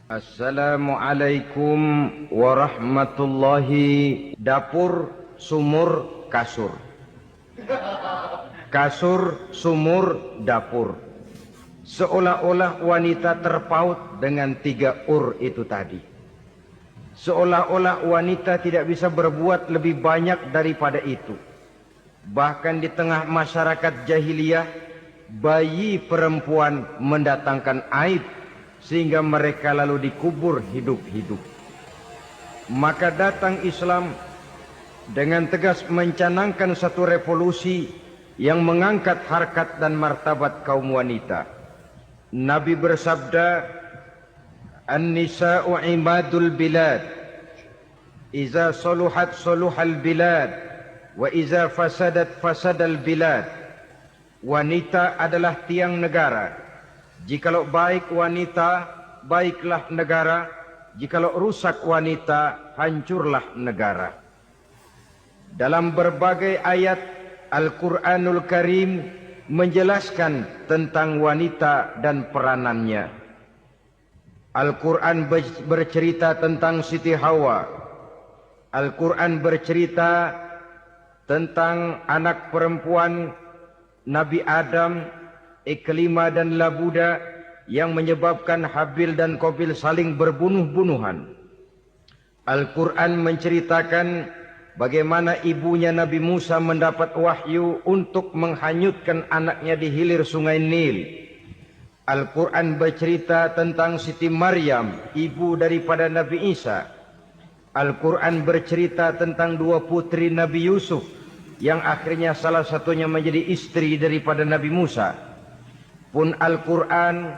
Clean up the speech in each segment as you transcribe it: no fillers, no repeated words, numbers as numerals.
Assalamualaikum warahmatullahi. Dapur, sumur, kasur. Kasur, sumur, dapur. Seolah-olah wanita terpaut dengan 3 ur itu tadi. Seolah-olah wanita tidak bisa berbuat lebih banyak daripada itu. Bahkan di tengah masyarakat jahiliyah, bayi perempuan mendatangkan aib sehingga mereka lalu dikubur hidup-hidup. Maka datang Islam dengan tegas mencanangkan satu revolusi yang mengangkat harkat dan martabat kaum wanita. Nabi bersabda, "An-nisa'u imadul bilad, iza saluhat saluhal bilad, wa iza fasadat fasadal bilad." Wanita adalah tiang negara. Jikalau baik wanita, baiklah negara. Jikalau rusak wanita, hancurlah negara. Dalam berbagai ayat Al-Quranul Karim menjelaskan tentang wanita dan peranannya. Al-Quran bercerita tentang Siti Hawa. Al-Quran bercerita tentang anak perempuan Nabi Adam, Iklima dan Labuda, yang menyebabkan Habil dan Qabil saling berbunuh-bunuhan. Al-Quran menceritakan bagaimana ibunya Nabi Musa mendapat wahyu untuk menghanyutkan anaknya di hilir sungai Nil. Al-Quran bercerita tentang Siti Maryam, ibu daripada Nabi Isa. Al-Quran bercerita tentang 2 putri Nabi Yusuf, yang akhirnya salah satunya menjadi istri daripada Nabi Musa. Pun Al-Quran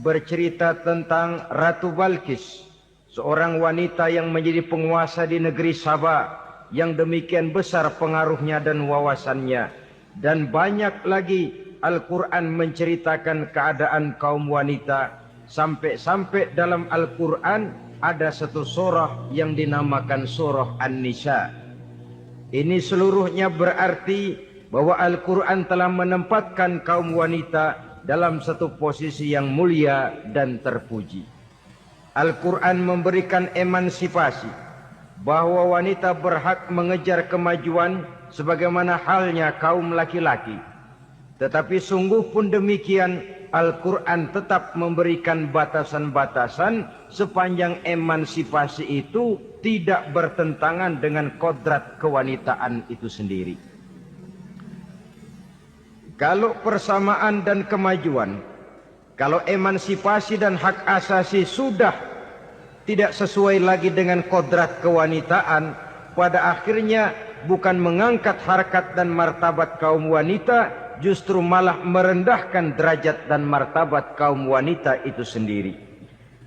bercerita tentang Ratu Balkis, seorang wanita yang menjadi penguasa di negeri Sabah, yang demikian besar pengaruhnya dan wawasannya. Dan banyak lagi Al-Quran menceritakan keadaan kaum wanita, sampai-sampai dalam Al-Quran ada satu surah yang dinamakan surah An-Nisa. Ini seluruhnya berarti bahwa Al-Quran telah menempatkan kaum wanita dalam satu posisi yang mulia dan terpuji. Al-Quran memberikan emansipasi, bahwa wanita berhak mengejar kemajuan sebagaimana halnya kaum laki-laki. Tetapi sungguh pun demikian, Al-Quran tetap memberikan batasan-batasan sepanjang emansipasi itu tidak bertentangan dengan kodrat kewanitaan itu sendiri. Kalau persamaan dan kemajuan, kalau emansipasi dan hak asasi sudah tidak sesuai lagi dengan kodrat kewanitaan, pada akhirnya bukan mengangkat harkat dan martabat kaum wanita, justru malah merendahkan derajat dan martabat kaum wanita itu sendiri.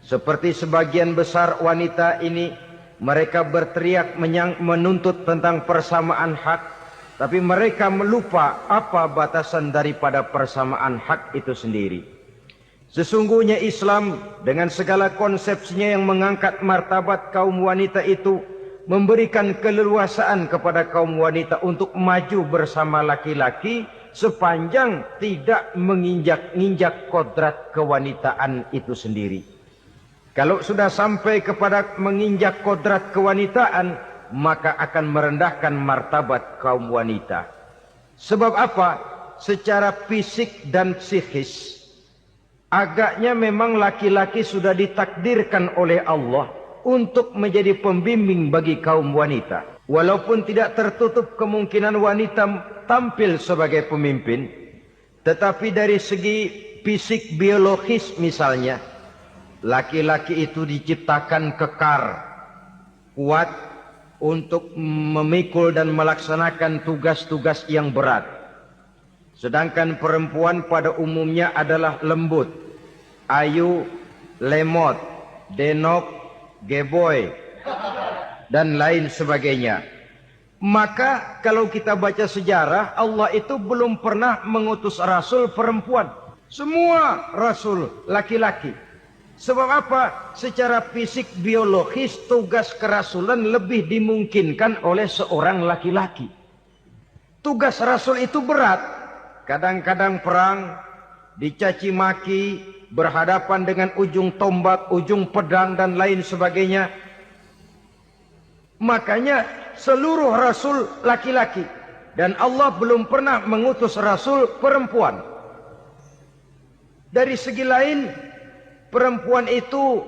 Seperti sebagian besar wanita ini, mereka berteriak menuntut tentang persamaan hak, tapi mereka melupa apa batasan daripada persamaan hak itu sendiri. Sesungguhnya Islam dengan segala konsepsinya yang mengangkat martabat kaum wanita itu, memberikan keleluasaan kepada kaum wanita untuk maju bersama laki-laki sepanjang tidak menginjak-injak kodrat kewanitaan itu sendiri. Kalau sudah sampai kepada menginjak kodrat kewanitaan, maka akan merendahkan martabat kaum wanita. Sebab apa? Secara fisik dan psikis, agaknya memang laki-laki sudah ditakdirkan oleh Allah untuk menjadi pembimbing bagi kaum wanita. Walaupun tidak tertutup kemungkinan wanita tampil sebagai pemimpin, tetapi dari segi fisik biologis misalnya, laki-laki itu diciptakan kekar, kuat untuk memikul dan melaksanakan tugas-tugas yang berat. Sedangkan perempuan pada umumnya adalah lembut, ayu, lemot, denok, geboy, dan lain sebagainya. Maka kalau kita baca sejarah, Allah itu belum pernah mengutus rasul perempuan. Semua rasul laki-laki. Sebab apa? Secara fisik biologis tugas kerasulan lebih dimungkinkan oleh seorang laki-laki. Tugas rasul itu berat. Kadang-kadang perang, dicaci maki, berhadapan dengan ujung tombak, ujung pedang dan lain sebagainya. Makanya seluruh rasul laki-laki, dan Allah belum pernah mengutus rasul perempuan. Dari segi lain, perempuan itu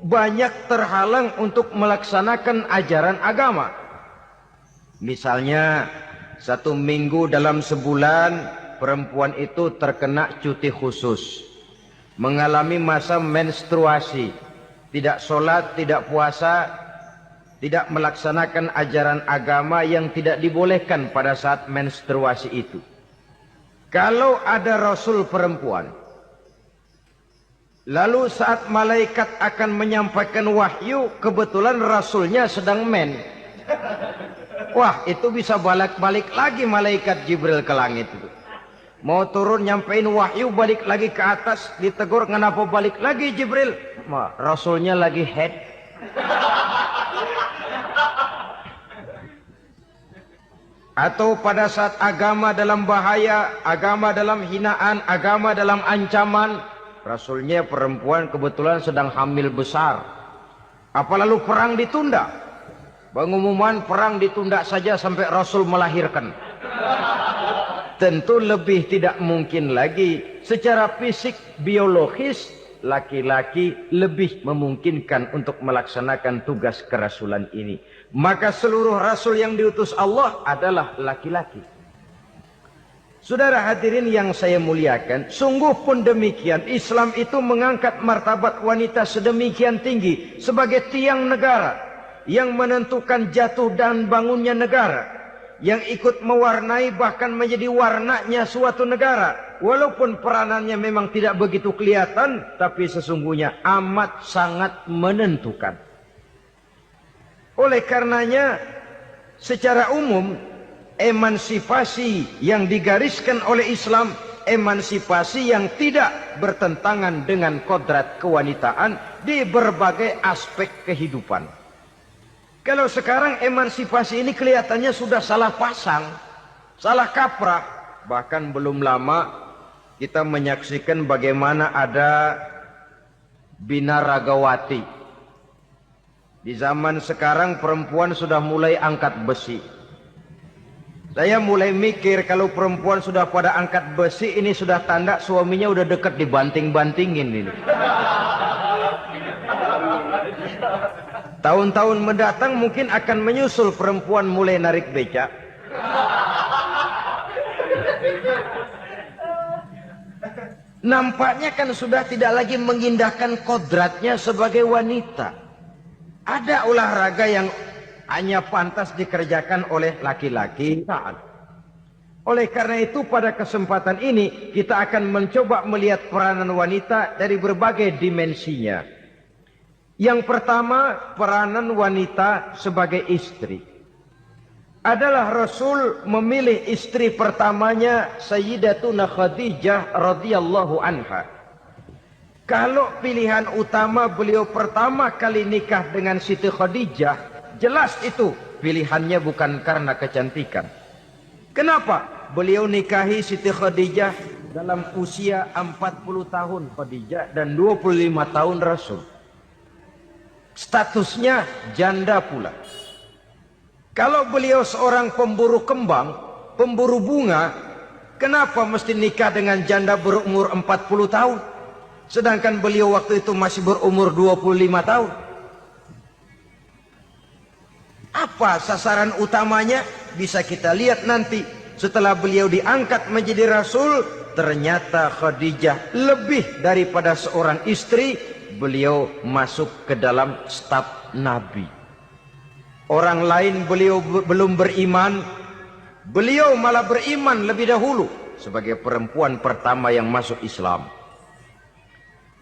banyak terhalang untuk melaksanakan ajaran agama. Misalnya, 1 minggu dalam sebulan perempuan itu terkena cuti khusus, mengalami masa menstruasi, tidak sholat, tidak puasa, tidak melaksanakan ajaran agama yang tidak dibolehkan pada saat menstruasi itu. Kalau ada rasul perempuan, lalu saat malaikat akan menyampaikan wahyu, kebetulan rasulnya sedang wah, itu bisa balik-balik lagi malaikat Jibril ke langit itu. Mau turun nyampein wahyu, balik lagi ke atas, ditegur, kenapa balik lagi Jibril? Rasulnya lagi head. Atau pada saat agama dalam bahaya, agama dalam hinaan, agama dalam ancaman, rasulnya perempuan kebetulan sedang hamil besar. Apa lalu perang ditunda? Pengumuman perang ditunda saja sampai rasul melahirkan. Tentu lebih tidak mungkin lagi. Secara fisik, biologis, laki-laki lebih memungkinkan untuk melaksanakan tugas kerasulan ini. Maka seluruh rasul yang diutus Allah adalah laki-laki. Saudara hadirin yang saya muliakan, sungguh pun demikian, Islam itu mengangkat martabat wanita sedemikian tinggi sebagai tiang negara yang menentukan jatuh dan bangunnya negara, yang ikut mewarnai bahkan menjadi warnanya suatu negara. Walaupun peranannya memang tidak begitu kelihatan, tapi sesungguhnya amat sangat menentukan. Oleh karenanya, secara umum, emansipasi yang digariskan oleh Islam, emansipasi yang tidak bertentangan dengan kodrat kewanitaan di berbagai aspek kehidupan. Kalau sekarang emansipasi ini kelihatannya sudah salah pasang, salah kaprah. Bahkan belum lama kita menyaksikan bagaimana ada binaragawati. Di zaman sekarang perempuan sudah mulai angkat besi. Saya mulai mikir kalau perempuan sudah pada angkat besi, ini sudah tanda suaminya udah dekat dibanting-bantingin ini. Tahun-tahun mendatang mungkin akan menyusul perempuan mulai narik becak. Nampaknya kan sudah tidak lagi mengindahkan kodratnya sebagai wanita. Ada olahraga yang hanya pantas dikerjakan oleh laki-laki. Oleh karena itu pada kesempatan ini kita akan mencoba melihat peranan wanita dari berbagai dimensinya. Yang pertama, peranan wanita sebagai istri. Adalah Rasul memilih istri pertamanya Sayyidatuna Khadijah radhiyallahu anha. Kalau pilihan utama beliau pertama kali nikah dengan Siti Khadijah, jelas itu pilihannya bukan karena kecantikan. Kenapa? Beliau nikahi Siti Khadijah dalam usia 40 tahun Khadijah dan 25 tahun Rasul. Statusnya janda pula. Kalau beliau seorang pemburu kembang, pemburu bunga, kenapa mesti nikah dengan janda berumur 40 tahun? Sedangkan beliau waktu itu masih berumur 25 tahun. Apa sasaran utamanya? Bisa kita lihat nanti. Setelah beliau diangkat menjadi Rasul, ternyata Khadijah lebih daripada seorang istri. Beliau masuk ke dalam staf Nabi. Orang lain beliau belum beriman. Beliau malah beriman lebih dahulu sebagai perempuan pertama yang masuk Islam.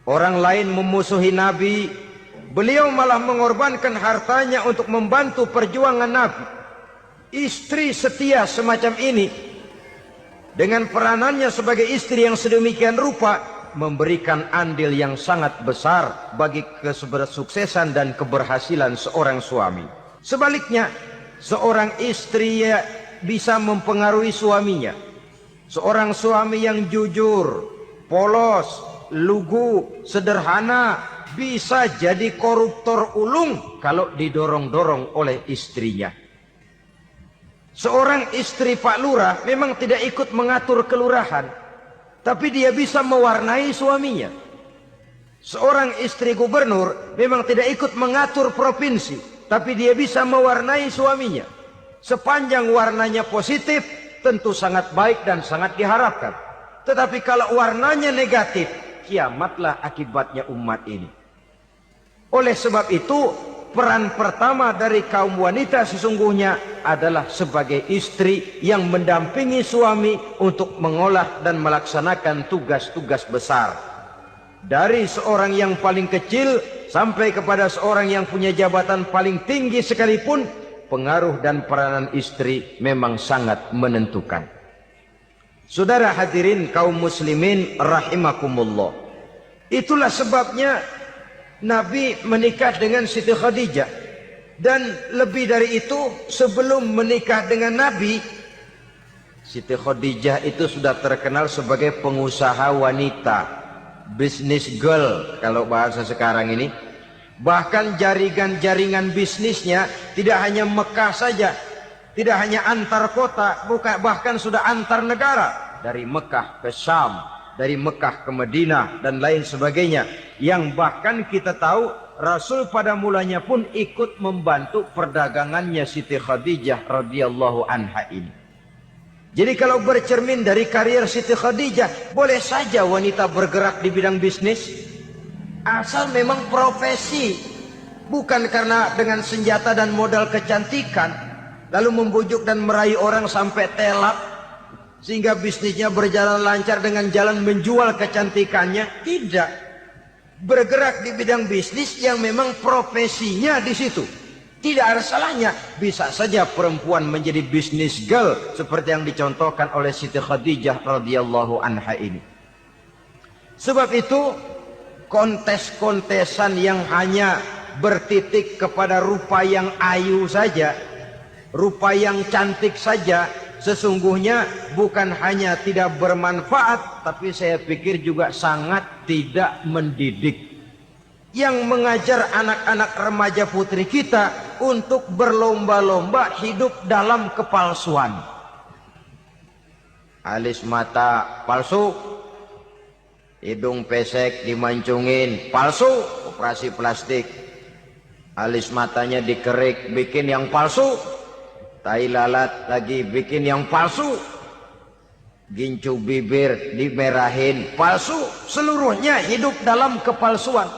Orang lain memusuhi Nabi, beliau malah mengorbankan hartanya untuk membantu perjuangan Nabi. Istri setia semacam ini, dengan peranannya sebagai istri yang sedemikian rupa, memberikan andil yang sangat besar bagi kesuksesan dan keberhasilan seorang suami. Sebaliknya, seorang istri bisa mempengaruhi suaminya. Seorang suami yang jujur, polos, lugu, sederhana, bisa jadi koruptor ulung kalau didorong-dorong oleh istrinya. Seorang istri Pak Lurah memang tidak ikut mengatur kelurahan, tapi dia bisa mewarnai suaminya. Seorang istri gubernur memang tidak ikut mengatur provinsi, tapi dia bisa mewarnai suaminya. Sepanjang warnanya positif, tentu sangat baik dan sangat diharapkan. Tetapi kalau warnanya negatif, kiamatlah akibatnya umat ini. Oleh sebab itu, peran pertama dari kaum wanita sesungguhnya adalah sebagai istri yang mendampingi suami untuk mengolah dan melaksanakan tugas-tugas besar. Dari seorang yang paling kecil sampai kepada seorang yang punya jabatan paling tinggi sekalipun, pengaruh dan peranan istri memang sangat menentukan. Saudara hadirin kaum muslimin rahimakumullah. Itulah sebabnya Nabi menikah dengan Siti Khadijah. Dan lebih dari itu, sebelum menikah dengan Nabi, Siti Khadijah itu sudah terkenal sebagai pengusaha wanita, business girl kalau bahasa sekarang ini. Bahkan jaringan-jaringan bisnisnya tidak hanya Mekah saja, tidak hanya antar kota, bahkan sudah antar negara. Dari Mekah ke Syam, dari Mekah ke Madinah, dan lain sebagainya. Yang bahkan kita tahu Rasul pada mulanya pun ikut membantu perdagangannya Siti Khadijah radhiyallahu anha ini. Jadi kalau bercermin dari karier Siti Khadijah, boleh saja wanita bergerak di bidang bisnis. Asal memang profesi. Bukan karena dengan senjata dan modal kecantikan lalu membujuk dan meraih orang sampai telap sehingga bisnisnya berjalan lancar dengan jalan menjual kecantikannya. Tidak. Bergerak di bidang bisnis yang memang profesinya di situ. Tidak ada salahnya. Bisa saja perempuan menjadi business girl seperti yang dicontohkan oleh Siti Khadijah radhiyallahu anha ini. Sebab itu kontes-kontesan yang hanya bertitik kepada rupa yang ayu saja, rupa yang cantik saja, sesungguhnya bukan hanya tidak bermanfaat, tapi saya pikir juga sangat tidak mendidik. Yang mengajar anak-anak remaja putri kita untuk berlomba-lomba hidup dalam kepalsuan. Alis mata palsu, hidung pesek dimancungin palsu, operasi plastik. Alis matanya dikerik, bikin yang palsu. Tai lalat lagi bikin yang palsu. Gincu bibir dimerahin, palsu. Seluruhnya hidup dalam kepalsuan.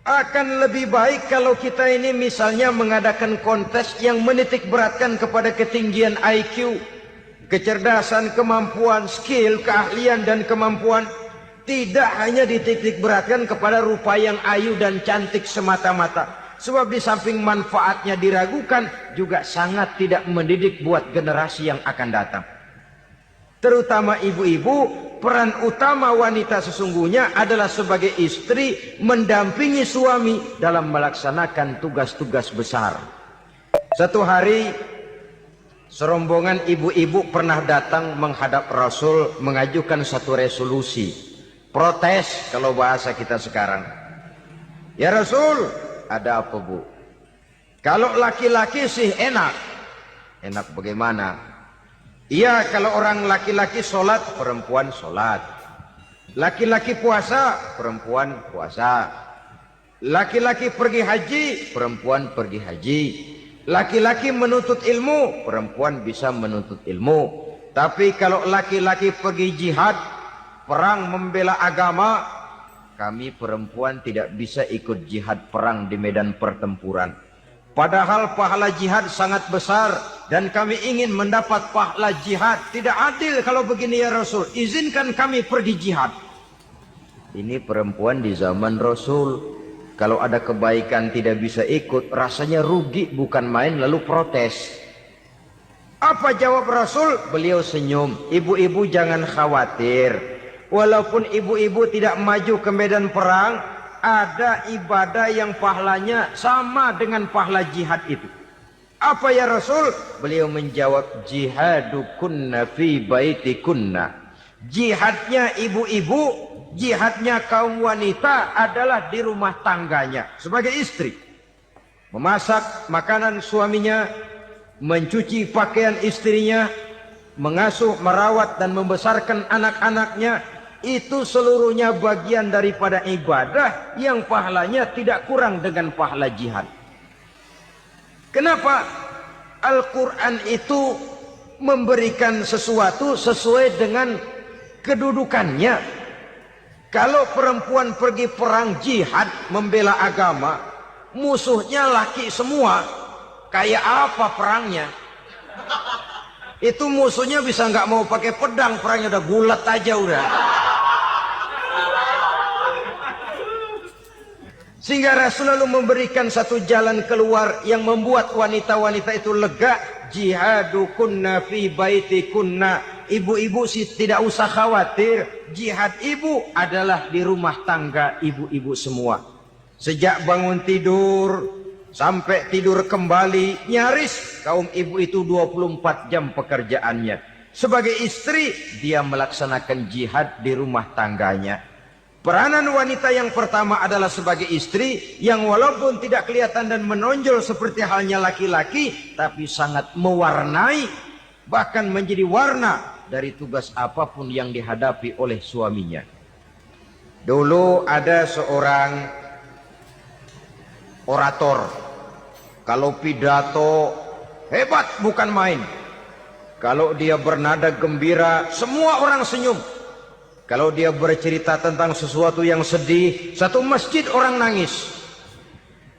Akan lebih baik kalau kita ini misalnya mengadakan kontes yang menitik beratkan kepada ketinggian IQ, kecerdasan, kemampuan, skill, keahlian dan kemampuan. Tidak hanya dititik beratkan kepada rupa yang ayu dan cantik semata-mata. Sebab di samping manfaatnya diragukan, juga sangat tidak mendidik buat generasi yang akan datang. Terutama ibu-ibu, peran utama wanita sesungguhnya adalah sebagai istri mendampingi suami dalam melaksanakan tugas-tugas besar. Satu hari, serombongan ibu-ibu pernah datang menghadap Rasul mengajukan satu resolusi. Protes kalau bahasa kita sekarang. Ya Rasul, ada apa bu? Kalau laki-laki sih enak. Enak bagaimana? Iya, kalau orang laki-laki sholat, perempuan sholat. Laki-laki puasa, perempuan puasa. Laki-laki pergi haji, perempuan pergi haji. Laki-laki menuntut ilmu, perempuan bisa menuntut ilmu. Tapi kalau laki-laki pergi jihad, perang membela agama, kami perempuan tidak bisa ikut jihad perang di medan pertempuran. Padahal pahala jihad sangat besar dan kami ingin mendapat pahala jihad. Tidak adil kalau begini ya Rasul. Izinkan kami pergi jihad. Ini perempuan di zaman Rasul. Kalau ada kebaikan tidak bisa ikut, rasanya rugi bukan main, lalu protes. Apa jawab Rasul? Beliau senyum. Ibu-ibu jangan khawatir. Walaupun ibu-ibu tidak maju ke medan perang, ada ibadah yang pahalanya sama dengan pahala jihad itu. Apa ya Rasul? Beliau menjawab, jihadukunna fi baitikunna. Jihadnya ibu-ibu jihadnya kaum wanita adalah di rumah tangganya sebagai istri. Memasak makanan suaminya, mencuci pakaian istrinya, mengasuh, merawat dan membesarkan anak-anaknya, itu seluruhnya bagian daripada ibadah yang pahalanya tidak kurang dengan pahala jihad. Kenapa Al-Quran itu memberikan sesuatu sesuai dengan kedudukannya? Kalau perempuan pergi perang jihad membela agama, musuhnya laki semua, kayak apa perangnya? Itu musuhnya bisa nggak mau pakai pedang, perangnya udah gulat aja udah. Sehingga Rasul lalu memberikan satu jalan keluar yang membuat wanita-wanita itu lega. Jihadukunna fi baitikunna. Ibu-ibu sih tidak usah khawatir. Jihad ibu adalah di rumah tangga ibu-ibu semua. Sejak bangun tidur sampai tidur kembali, nyaris kaum ibu itu 24 jam pekerjaannya. Sebagai istri, dia melaksanakan jihad di rumah tangganya. Peranan wanita yang pertama adalah sebagai istri yang walaupun tidak kelihatan dan menonjol seperti halnya laki-laki, tapi sangat mewarnai, bahkan menjadi warna dari tugas apapun yang dihadapi oleh suaminya. Dulu ada seorang orator, kalau pidato hebat bukan main. Kalau dia bernada gembira, semua orang senyum. Kalau dia bercerita tentang sesuatu yang sedih, satu masjid orang nangis.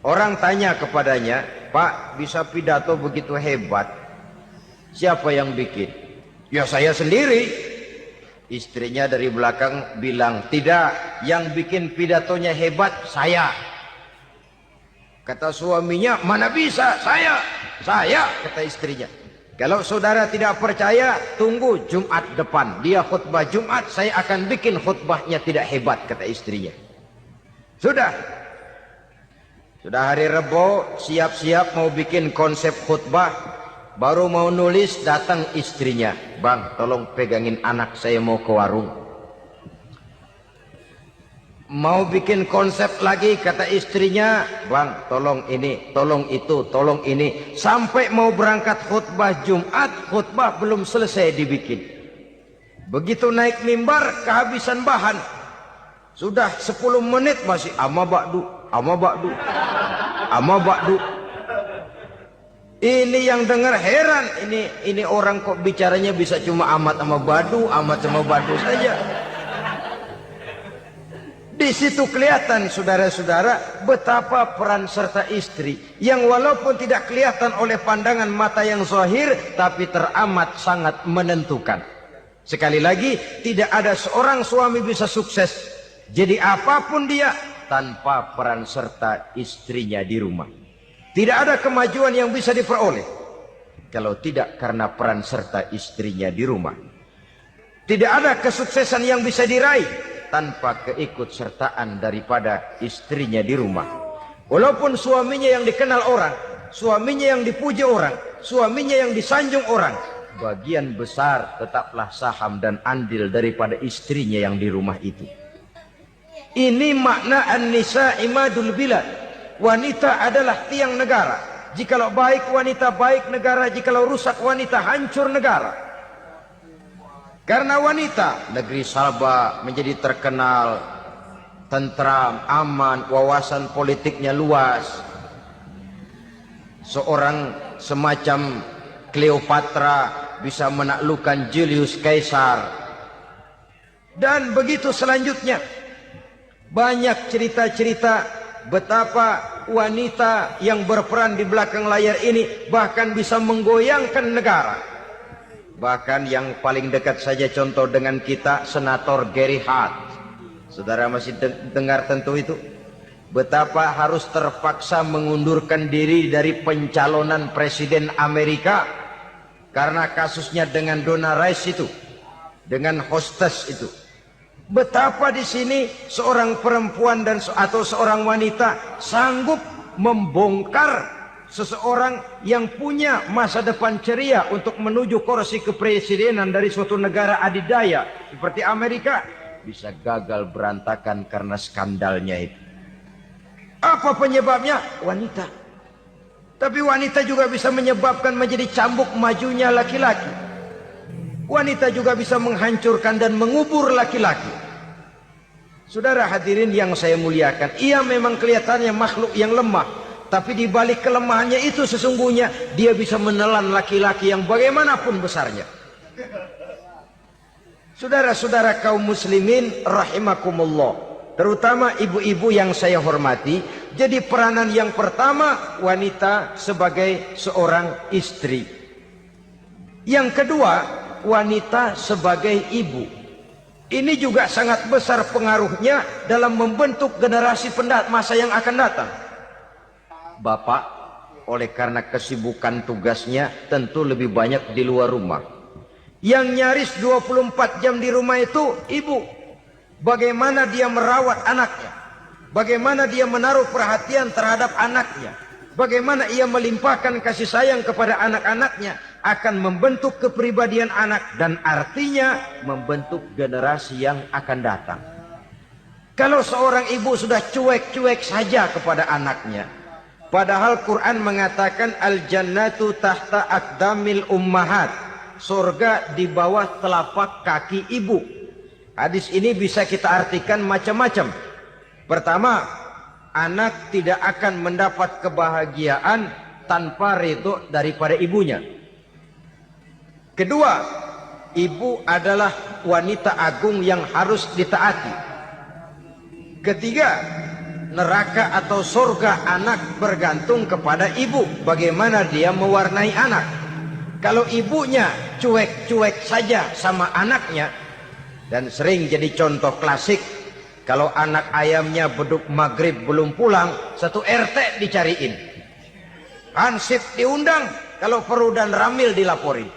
Orang tanya kepadanya, "Pak, bisa pidato begitu hebat, siapa yang bikin?" "Ya saya sendiri." Istrinya dari belakang bilang, "Tidak, yang bikin pidatonya hebat saya." Kata suaminya, "Mana bisa, saya." "Saya," kata istrinya. "Kalau saudara tidak percaya, tunggu Jumat depan. Dia khutbah Jumat, saya akan bikin khutbahnya tidak hebat," kata istrinya. Sudah hari Rebo, siap-siap mau bikin konsep khutbah. Baru mau nulis, datang istrinya. "Bang, tolong pegangin anak, saya mau ke warung." Mau bikin konsep lagi, kata istrinya, "Bang, tolong ini, tolong itu, tolong ini." Sampai mau berangkat khutbah Jumat, khutbah belum selesai dibikin. Begitu naik mimbar, kehabisan bahan. Sudah 10 menit masih ama ba'du, ama ba'du, ama ba'du. Ini yang dengar heran, ini orang kok bicaranya bisa cuma amat sama badu, amat sama badu saja. Di situ kelihatan saudara-saudara betapa peran serta istri yang walaupun tidak kelihatan oleh pandangan mata yang zahir, tapi teramat sangat menentukan. Sekali lagi, tidak ada seorang suami bisa sukses jadi apapun dia tanpa peran serta istrinya di rumah. Tidak ada kemajuan yang bisa diperoleh kalau tidak karena peran serta istrinya di rumah. Tidak ada kesuksesan yang bisa diraih tanpa keikutsertaan daripada istrinya di rumah. Walaupun suaminya yang dikenal orang, suaminya yang dipuji orang, suaminya yang disanjung orang, bagian besar tetaplah saham dan andil daripada istrinya yang di rumah itu. Ini makna an-nisa imadul bilad. Wanita adalah tiang negara. Jikalau baik wanita, baik negara. Jikalau rusak wanita, hancur negara. Karena wanita, negeri Sabah menjadi terkenal tentram, aman, wawasan politiknya luas. Seorang semacam Cleopatra bisa menaklukkan Julius Caesar. Dan begitu selanjutnya. Banyak cerita-cerita betapa wanita yang berperan di belakang layar ini bahkan bisa menggoyangkan negara. Bahkan yang paling dekat saja contoh dengan kita, Senator Gary Hart. Saudara masih dengar tentu itu. Betapa harus terpaksa mengundurkan diri dari pencalonan presiden Amerika karena kasusnya dengan Donna Rice itu, dengan hostess itu. Betapa di sini seorang perempuan atau seorang wanita sanggup membongkar seseorang yang punya masa depan ceria untuk menuju kursi kepresidenan dari suatu negara adidaya seperti Amerika. bisa gagal berantakan karena skandalnya itu. Apa penyebabnya? Wanita. Tapi wanita juga bisa menyebabkan menjadi cambuk majunya laki-laki. Wanita juga bisa menghancurkan dan mengubur laki-laki. Saudara hadirin yang saya muliakan, ia memang kelihatannya makhluk yang lemah, tapi di balik kelemahannya itu sesungguhnya dia bisa menelan laki-laki yang bagaimanapun besarnya. Saudara-saudara kaum muslimin rahimakumullah, terutama ibu-ibu yang saya hormati, jadi peranan yang pertama wanita sebagai seorang istri. Yang kedua, wanita sebagai ibu. Ini juga sangat besar pengaruhnya dalam membentuk generasi masa yang akan datang. Bapak, oleh karena kesibukan tugasnya, tentu lebih banyak di luar rumah. Yang nyaris 24 jam di rumah itu ibu. Bagaimana dia merawat anaknya, bagaimana dia menaruh perhatian terhadap anaknya, bagaimana ia melimpahkan kasih sayang kepada anak-anaknya, akan membentuk kepribadian anak dan artinya membentuk generasi yang akan datang. Kalau seorang ibu sudah cuek-cuek saja kepada anaknya, padahal Quran mengatakan al-jannatu tahta aqdamil ummahat, surga di bawah telapak kaki ibu. Hadis ini bisa kita artikan macam-macam. Pertama, anak tidak akan mendapat kebahagiaan tanpa ridho daripada ibunya. Kedua, ibu adalah wanita agung yang harus ditaati. Ketiga, neraka atau surga anak bergantung kepada ibu, bagaimana dia mewarnai anak. Kalau ibunya cuek-cuek saja sama anaknya, dan sering jadi contoh klasik, kalau anak ayamnya beduk maghrib belum pulang, satu RT dicariin, hansip diundang, kalau perlu dan ramil dilaporin.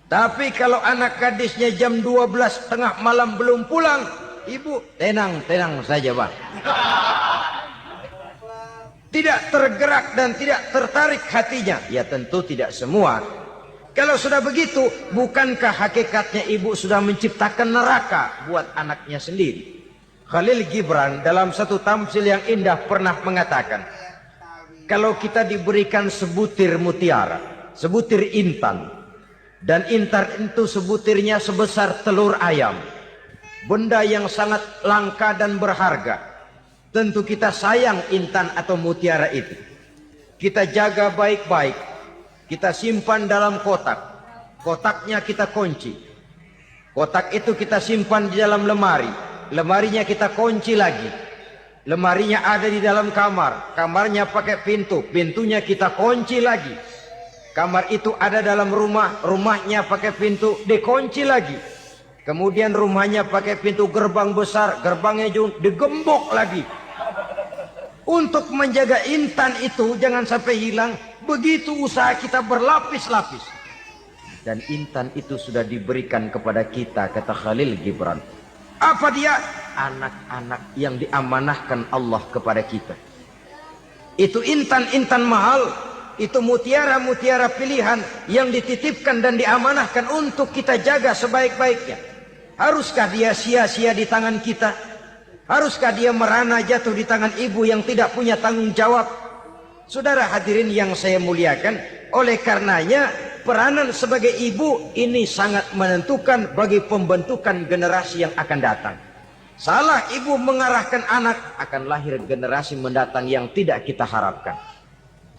Tapi kalau anak gadisnya jam 12 tengah malam belum pulang, ibu tenang-tenang saja Pak, tidak tergerak dan tidak tertarik hatinya. Ya tentu tidak semua. Kalau sudah begitu, bukankah hakikatnya ibu sudah menciptakan neraka buat anaknya sendiri? Khalil Gibran dalam satu tamsil yang indah pernah mengatakan, kalau kita diberikan sebutir mutiara, sebutir intan, dan intan itu sebutirnya sebesar telur ayam, benda yang sangat langka dan berharga, tentu kita sayang intan atau mutiara itu. Kita jaga baik-baik. Kita simpan dalam kotak. Kotaknya kita kunci. Kotak itu kita simpan di dalam lemari. Lemarinya kita kunci lagi. Lemarinya ada di dalam kamar. Kamarnya pakai pintu. Pintunya kita kunci lagi. Kamar itu ada dalam rumah. Rumahnya pakai pintu. Dikunci lagi. Kemudian rumahnya pakai pintu gerbang besar. Gerbangnya juga digembok lagi. Untuk menjaga intan itu jangan sampai hilang, begitu usaha kita berlapis-lapis. Dan intan itu sudah diberikan kepada kita, kata Khalil Gibran. Apa dia? Anak-anak yang diamanahkan Allah kepada kita. Itu intan-intan mahal, itu mutiara-mutiara pilihan yang dititipkan dan diamanahkan untuk kita jaga sebaik-baiknya. Haruskah dia sia-sia di tangan kita? Haruskah dia merana jatuh di tangan ibu yang tidak punya tanggung jawab? Saudara hadirin yang saya muliakan, oleh karenanya peranan sebagai ibu ini sangat menentukan bagi pembentukan generasi yang akan datang. Salah ibu mengarahkan anak, akan lahir generasi mendatang yang tidak kita harapkan.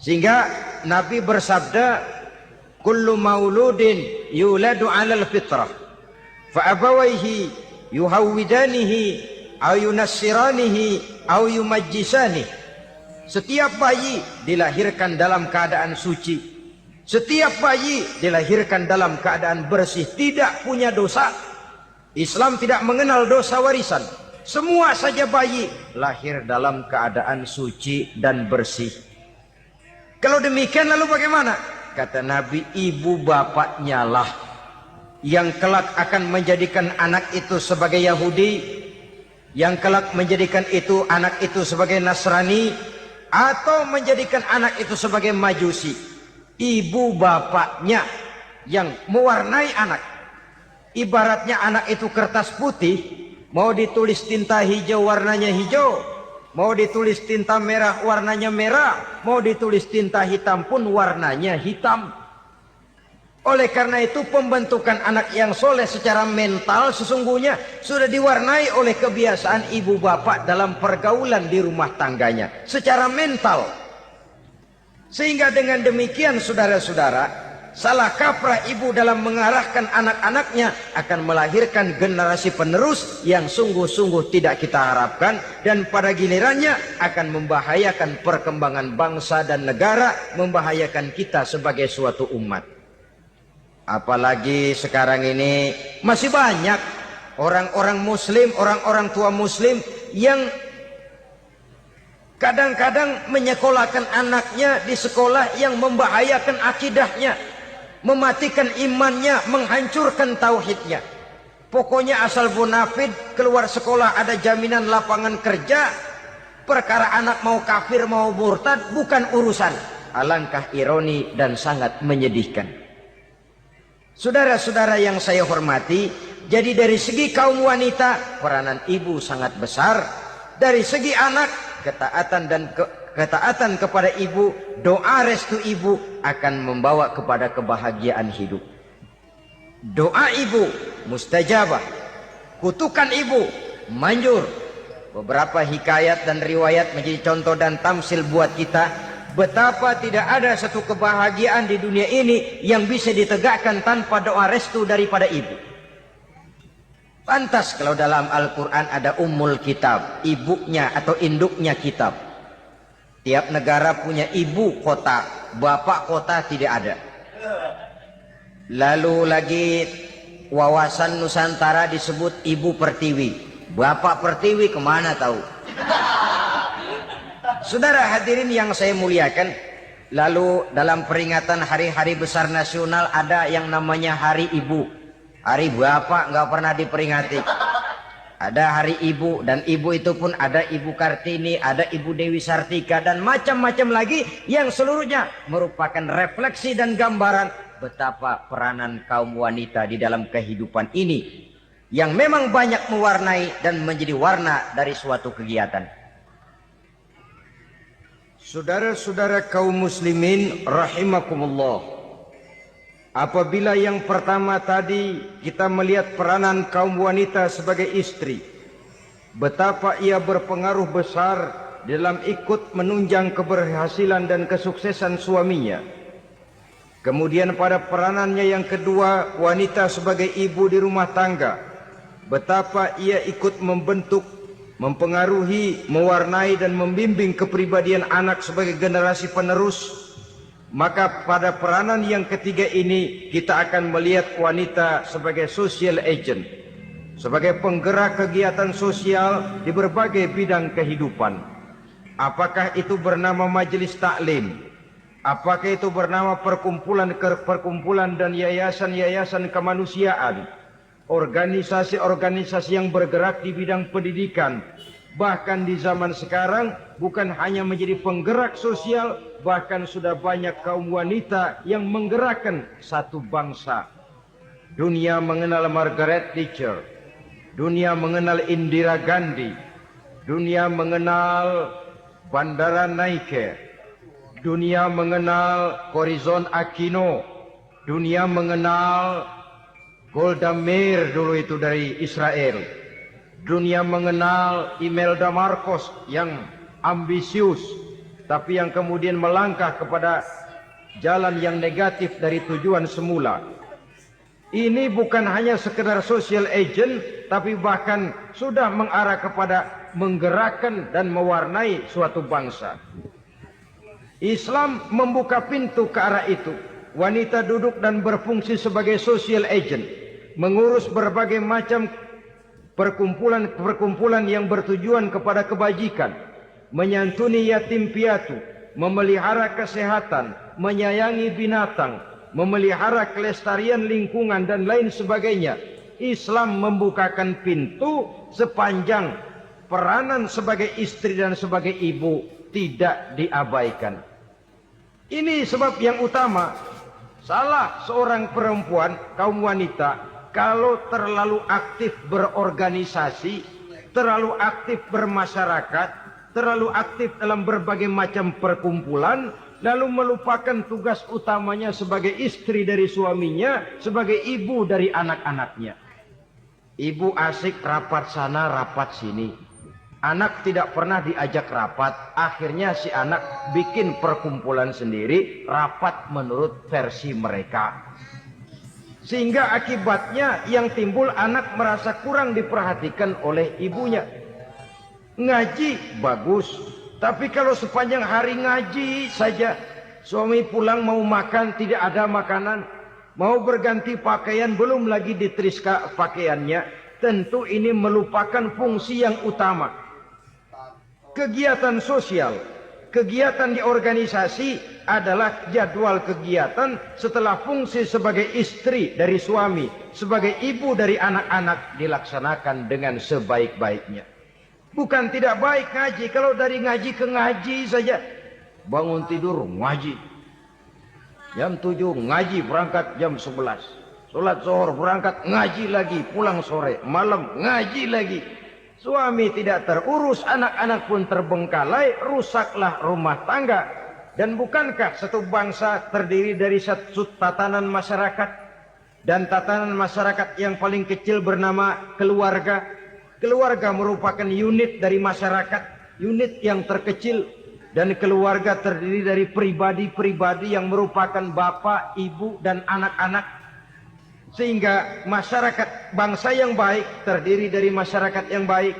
Sehingga Nabi bersabda, kullu mauludin yuladu 'alal fitrah fa abawaihi yuhawwidanihi aw yunassiranihi aw yumajjisanihi. Setiap bayi dilahirkan dalam keadaan suci. Setiap bayi dilahirkan dalam keadaan bersih, tidak punya dosa. Islam tidak mengenal dosa warisan. Semua saja bayi lahir dalam keadaan suci dan bersih. Kalau demikian lalu bagaimana? Kata Nabi, ibu bapaknya lah yang kelak akan menjadikan anak itu sebagai Yahudi, yang kelak menjadikan itu anak itu sebagai Nasrani, atau menjadikan anak itu sebagai Majusi. Ibu bapaknya yang mewarnai anak. Ibaratnya anak itu kertas putih, mau ditulis tinta hijau warnanya hijau, mau ditulis tinta merah warnanya merah, mau ditulis tinta hitam pun warnanya hitam. Oleh karena itu pembentukan anak yang soleh secara mental sesungguhnya sudah diwarnai oleh kebiasaan ibu bapak dalam pergaulan di rumah tangganya secara mental. Sehingga dengan demikian saudara-saudara, salah kaprah ibu dalam mengarahkan anak-anaknya akan melahirkan generasi penerus yang sungguh-sungguh tidak kita harapkan, dan pada gilirannya akan membahayakan perkembangan bangsa dan negara, membahayakan kita sebagai suatu umat. Apalagi sekarang ini masih banyak orang-orang muslim, orang-orang tua muslim yang kadang-kadang menyekolahkan anaknya di sekolah yang membahayakan akidahnya, mematikan imannya, menghancurkan tauhidnya. Pokoknya asal bonafid keluar sekolah ada jaminan lapangan kerja, perkara anak mau kafir mau murtad bukan urusan. Alangkah ironi dan sangat menyedihkan. Saudara-saudara yang saya hormati, jadi dari segi kaum wanita peranan ibu sangat besar. Dari segi anak, ketaatan kepada ibu, doa restu ibu akan membawa kepada kebahagiaan hidup. Doa ibu mustajabah, kutukan ibu manjur. Beberapa hikayat dan riwayat menjadi contoh dan tamsil buat kita betapa tidak ada satu kebahagiaan di dunia ini yang bisa ditegakkan tanpa doa restu daripada ibu. Pantas kalau dalam Al-Quran ada ummul kitab, ibunya atau induknya kitab. Tiap negara punya ibu kota, bapak kota tidak ada. Lalu lagi wawasan Nusantara disebut ibu pertiwi, bapak pertiwi kemana tahu. Saudara hadirin yang saya muliakan, lalu dalam peringatan hari-hari besar nasional ada yang namanya Hari Ibu. Hari bapak nggak pernah diperingati. Ada Hari Ibu, dan ibu itu pun ada Ibu Kartini, ada Ibu Dewi Sartika, dan macam-macam lagi yang seluruhnya merupakan refleksi dan gambaran betapa peranan kaum wanita di dalam kehidupan ini yang memang banyak mewarnai dan menjadi warna dari suatu kegiatan. Saudara-saudara kaum muslimin rahimakumullah, apabila yang pertama tadi kita melihat peranan kaum wanita sebagai istri, betapa ia berpengaruh besar dalam ikut menunjang keberhasilan dan kesuksesan suaminya. Kemudian pada peranannya yang kedua, wanita sebagai ibu di rumah tangga, betapa ia ikut membentuk, mempengaruhi, mewarnai dan membimbing kepribadian anak sebagai generasi penerus. Maka pada peranan yang ketiga ini kita akan melihat wanita sebagai social agent, sebagai penggerak kegiatan sosial di berbagai bidang kehidupan. Apakah itu bernama majelis taklim, apakah itu bernama perkumpulan dan yayasan-yayasan kemanusiaan, organisasi-organisasi yang bergerak di bidang pendidikan, bahkan di zaman sekarang bukan hanya menjadi penggerak sosial, bahkan sudah banyak kaum wanita yang menggerakkan satu bangsa. Dunia mengenal Margaret Thatcher, dunia mengenal Indira Gandhi, dunia mengenal Bandaranaike, dunia mengenal Corazon Aquino, dunia mengenal Golda Meir dulu itu dari Israel. Dunia mengenal Imelda Marcos yang ambisius, tapi yang kemudian melangkah kepada jalan yang negatif dari tujuan semula. Ini bukan hanya sekedar social agent, tapi bahkan sudah mengarah kepada menggerakkan dan mewarnai suatu bangsa. Islam membuka pintu ke arah itu. Wanita duduk dan berfungsi sebagai social agent, mengurus berbagai macam perkumpulan yang bertujuan kepada kebajikan, menyantuni yatim piatu, memelihara kesehatan, menyayangi binatang, memelihara kelestarian lingkungan dan lain sebagainya. Islam membukakan pintu sepanjang peranan sebagai istri dan sebagai ibu tidak diabaikan. Ini sebab yang utama. Salah seorang perempuan, kaum wanita, kalau terlalu aktif berorganisasi, terlalu aktif bermasyarakat, terlalu aktif dalam berbagai macam perkumpulan, lalu melupakan tugas utamanya sebagai istri dari suaminya, sebagai ibu dari anak-anaknya. Ibu asik rapat sana, rapat sini. Anak tidak pernah diajak rapat, akhirnya si anak bikin perkumpulan sendiri, rapat menurut versi mereka. Sehingga akibatnya yang timbul anak merasa kurang diperhatikan oleh ibunya. Ngaji bagus, tapi kalau sepanjang hari ngaji saja, suami pulang mau makan tidak ada makanan, mau berganti pakaian belum lagi diteriska pakaiannya, tentu ini melupakan fungsi yang utama. Kegiatan sosial, kegiatan di organisasi adalah jadwal kegiatan setelah fungsi sebagai istri dari suami, sebagai ibu dari anak-anak dilaksanakan dengan sebaik-baiknya. Bukan tidak baik ngaji, kalau dari ngaji ke ngaji saja. Bangun tidur ngaji, jam 7 ngaji, berangkat jam 11. Sholat zuhur berangkat ngaji lagi, pulang sore, malam ngaji lagi. Suami tidak terurus, anak-anak pun terbengkalai, rusaklah rumah tangga. Dan bukankah satu bangsa terdiri dari satu tatanan masyarakat, dan tatanan masyarakat yang paling kecil bernama keluarga. Keluarga merupakan unit dari masyarakat, unit yang terkecil, dan keluarga terdiri dari pribadi-pribadi yang merupakan bapak, ibu, dan anak-anak. Sehingga masyarakat bangsa yang baik terdiri dari masyarakat yang baik.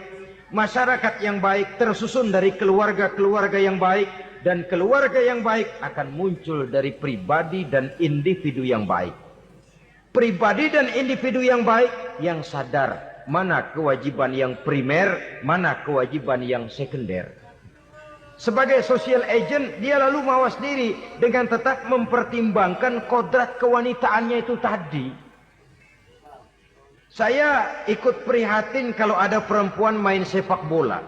Masyarakat yang baik tersusun dari keluarga-keluarga yang baik. Dan keluarga yang baik akan muncul dari pribadi dan individu yang baik. Pribadi dan individu yang baik yang sadar mana kewajiban yang primer, mana kewajiban yang sekunder. Sebagai social agent, dia lalu mawas diri dengan tetap mempertimbangkan kodrat kewanitaannya itu tadi. Saya ikut prihatin kalau ada perempuan main sepak bola.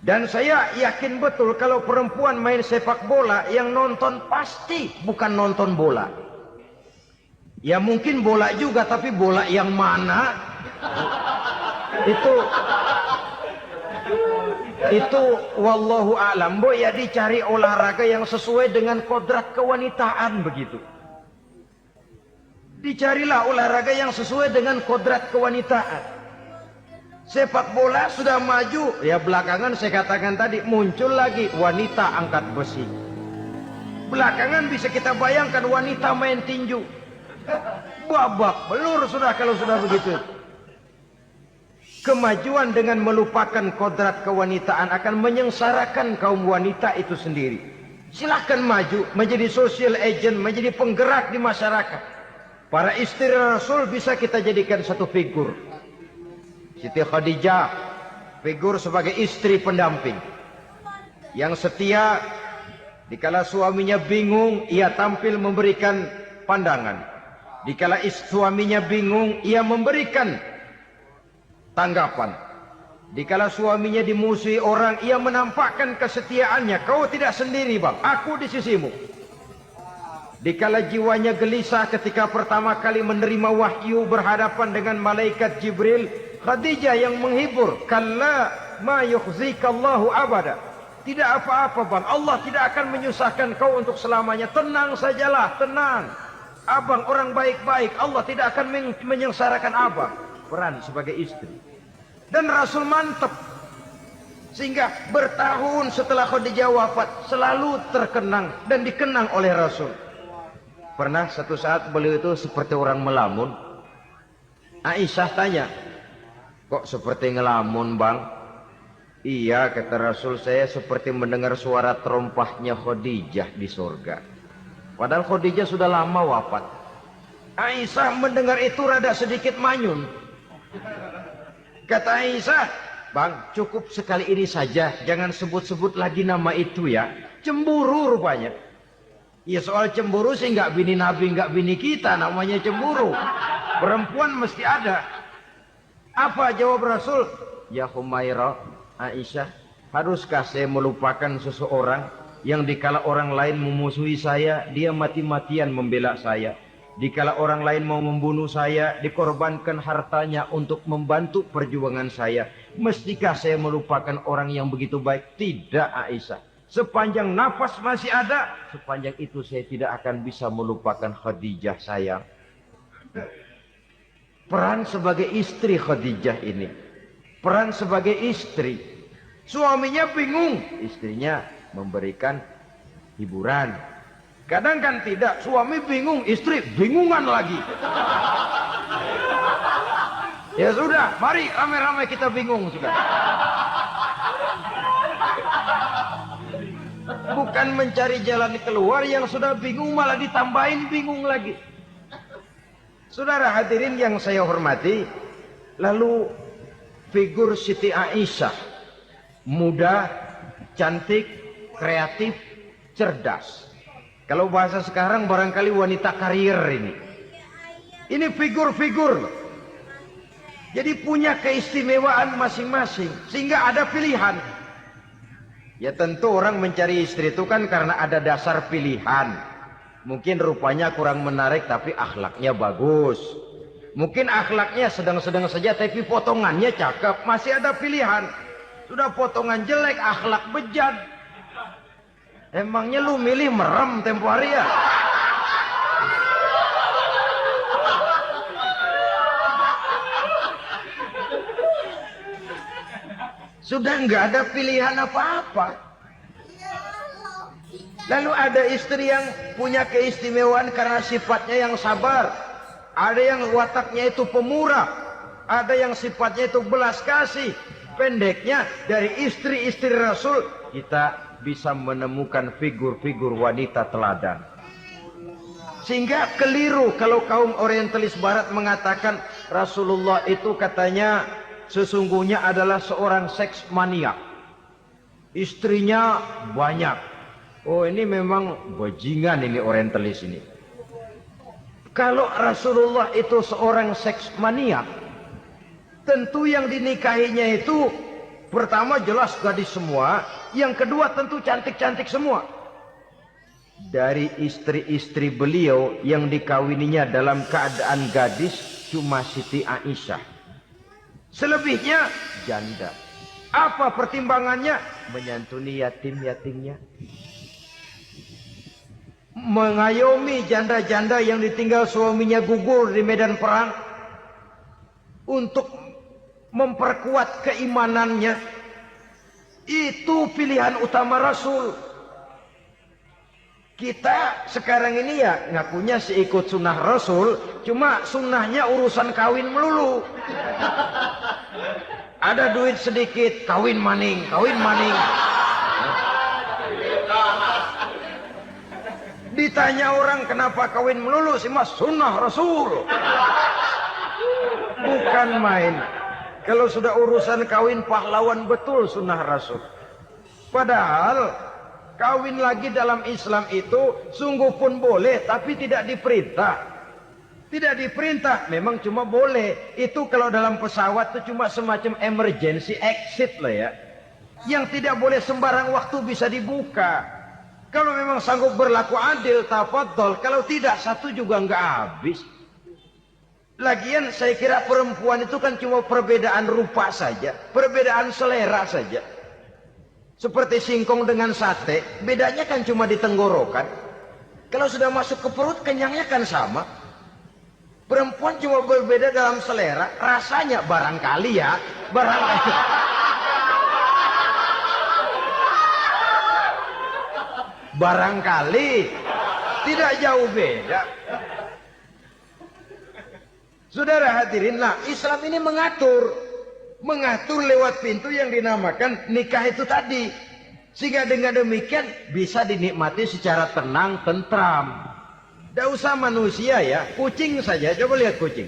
Dan saya yakin betul kalau perempuan main sepak bola, yang nonton pasti bukan nonton bola. Ya mungkin bola juga, tapi bola yang mana? Itu wallahu a'lam. Boh, ya dicari olahraga yang sesuai dengan kodrat kewanitaan begitu. Dicarilah olahraga yang sesuai dengan kodrat kewanitaan. Sepak bola sudah maju, ya belakangan saya katakan tadi muncul lagi wanita angkat besi. Belakangan bisa kita bayangkan wanita main tinju. Babak belur sudah kalau sudah begitu. Kemajuan dengan melupakan kodrat kewanitaan akan menyengsarakan kaum wanita itu sendiri. Silahkan maju menjadi social agent, menjadi penggerak di masyarakat. Para istri Rasul bisa kita jadikan satu figur. Siti Khadijah, figur sebagai istri pendamping. Yang setia, dikala suaminya bingung, ia tampil memberikan pandangan. Dikala suaminya bingung, ia memberikan tanggapan. Dikala suaminya dimusuhi orang, ia menampakkan kesetiaannya. Kau tidak sendiri bang, aku di sisimu. Dikala jiwanya gelisah ketika pertama kali menerima wahyu berhadapan dengan malaikat Jibril, Khadijah yang menghibur. Kalla ma yukhzikallahu abada. Tidak apa-apa bang, Allah tidak akan menyusahkan kau untuk selamanya. Tenang sajalah, tenang. Abang orang baik-baik, Allah tidak akan menyengsarakan abang. Peran sebagai istri. Dan Rasul mantap. Sehingga bertahun setelah Khadijah wafat, selalu terkenang dan dikenang oleh Rasul. Pernah satu saat beliau itu seperti orang melamun. Aisyah tanya, kok seperti ngelamun bang? Iya kata Rasul, saya seperti mendengar suara terompahnya Khadijah di surga. Padahal Khadijah sudah lama wafat. Aisyah mendengar itu rada sedikit manyun. Kata Aisyah, bang cukup sekali ini saja, jangan sebut-sebut lagi nama itu ya. Cemburu rupanya. Ya soal cemburu sih nggak bini Nabi, nggak bini kita, namanya cemburu. Perempuan mesti ada. Apa jawab Rasul? Ya Humairah, Aisyah, haruskah saya melupakan seseorang yang dikala orang lain memusuhi saya, dia mati-matian membela saya. Dikala orang lain mau membunuh saya, dikorbankan hartanya untuk membantu perjuangan saya. Mestikah saya melupakan orang yang begitu baik? Tidak, Aisyah. Sepanjang nafas masih ada, sepanjang itu saya tidak akan bisa melupakan Khadijah sayang. Peran sebagai istri Khadijah ini. Peran sebagai istri. Suaminya bingung, istrinya memberikan hiburan. Kadang kan tidak, suami bingung, istri bingungan lagi. Ya sudah, mari ramai-ramai kita bingung sudah. Bukan mencari jalan keluar, yang sudah bingung malah ditambahin bingung lagi. Saudara hadirin yang saya hormati, lalu figur Siti Aisyah, muda, cantik, kreatif, cerdas. Kalau bahasa sekarang barangkali wanita karier ini. Ini figur-figur. Jadi punya keistimewaan masing-masing. Sehingga ada pilihan. Ya tentu orang mencari istri itu kan karena ada dasar pilihan. Mungkin rupanya kurang menarik tapi akhlaknya bagus. Mungkin akhlaknya sedang-sedang saja tapi potongannya cakep. Masih ada pilihan. Sudah potongan jelek, akhlak bejat. Emangnya lu milih merem tempo hari ya? Sudah nggak ada pilihan apa-apa. Lalu ada istri yang punya keistimewaan karena sifatnya yang sabar. Ada yang wataknya itu pemurah. Ada yang sifatnya itu belas kasih. Pendeknya dari istri-istri Rasul kita bisa menemukan figur-figur wanita teladan. Sehingga keliru kalau kaum orientalis barat mengatakan Rasulullah itu katanya sesungguhnya adalah seorang seks maniak. Istrinya banyak. Oh ini memang bajingan ini orientalis ini. Kalau Rasulullah itu seorang seks maniak, tentu yang dinikahinya itu pertama jelas gadis semua. Yang kedua tentu cantik-cantik semua. Dari istri-istri beliau yang dikawininya dalam keadaan gadis cuma Siti Aisyah. Selebihnya janda. Apa pertimbangannya? Menyantuni yatim-yatimnya. Mengayomi janda-janda yang ditinggal suaminya gugur di medan perang. Untuk memperkuat keimanannya. Itu pilihan utama Rasul. Kita sekarang ini ya ngakunya si ikut sunnah Rasul, cuma sunnahnya urusan kawin melulu. Ada duit sedikit, kawin maning, kawin maning. Ditanya orang kenapa kawin melulu, sih mas sunnah Rasul. Bukan main. Kalau sudah urusan kawin pahlawan betul sunnah Rasul. Padahal kawin lagi dalam Islam itu sungguh pun boleh tapi tidak diperintah. Tidak diperintah, memang cuma boleh. Itu kalau dalam pesawat itu cuma semacam emergency exit lah ya. Yang tidak boleh sembarang waktu bisa dibuka. Kalau memang sanggup berlaku adil, tafadhol. Kalau tidak, satu juga nggak habis. Lagian saya kira perempuan itu kan cuma perbedaan rupa saja, perbedaan selera saja. Seperti singkong dengan sate, bedanya kan cuma di tenggorokan. Kalau sudah masuk ke perut, kenyangnya kan sama. Perempuan cuma berbeda dalam selera, rasanya barangkali ya, barangkali. Barangkali tidak jauh beda. Saudara hadirinlah, Islam ini mengatur lewat pintu yang dinamakan nikah itu tadi. Sehingga dengan demikian bisa dinikmati secara tenang, tentram. Tidak usah manusia ya, kucing saja. Coba lihat kucing.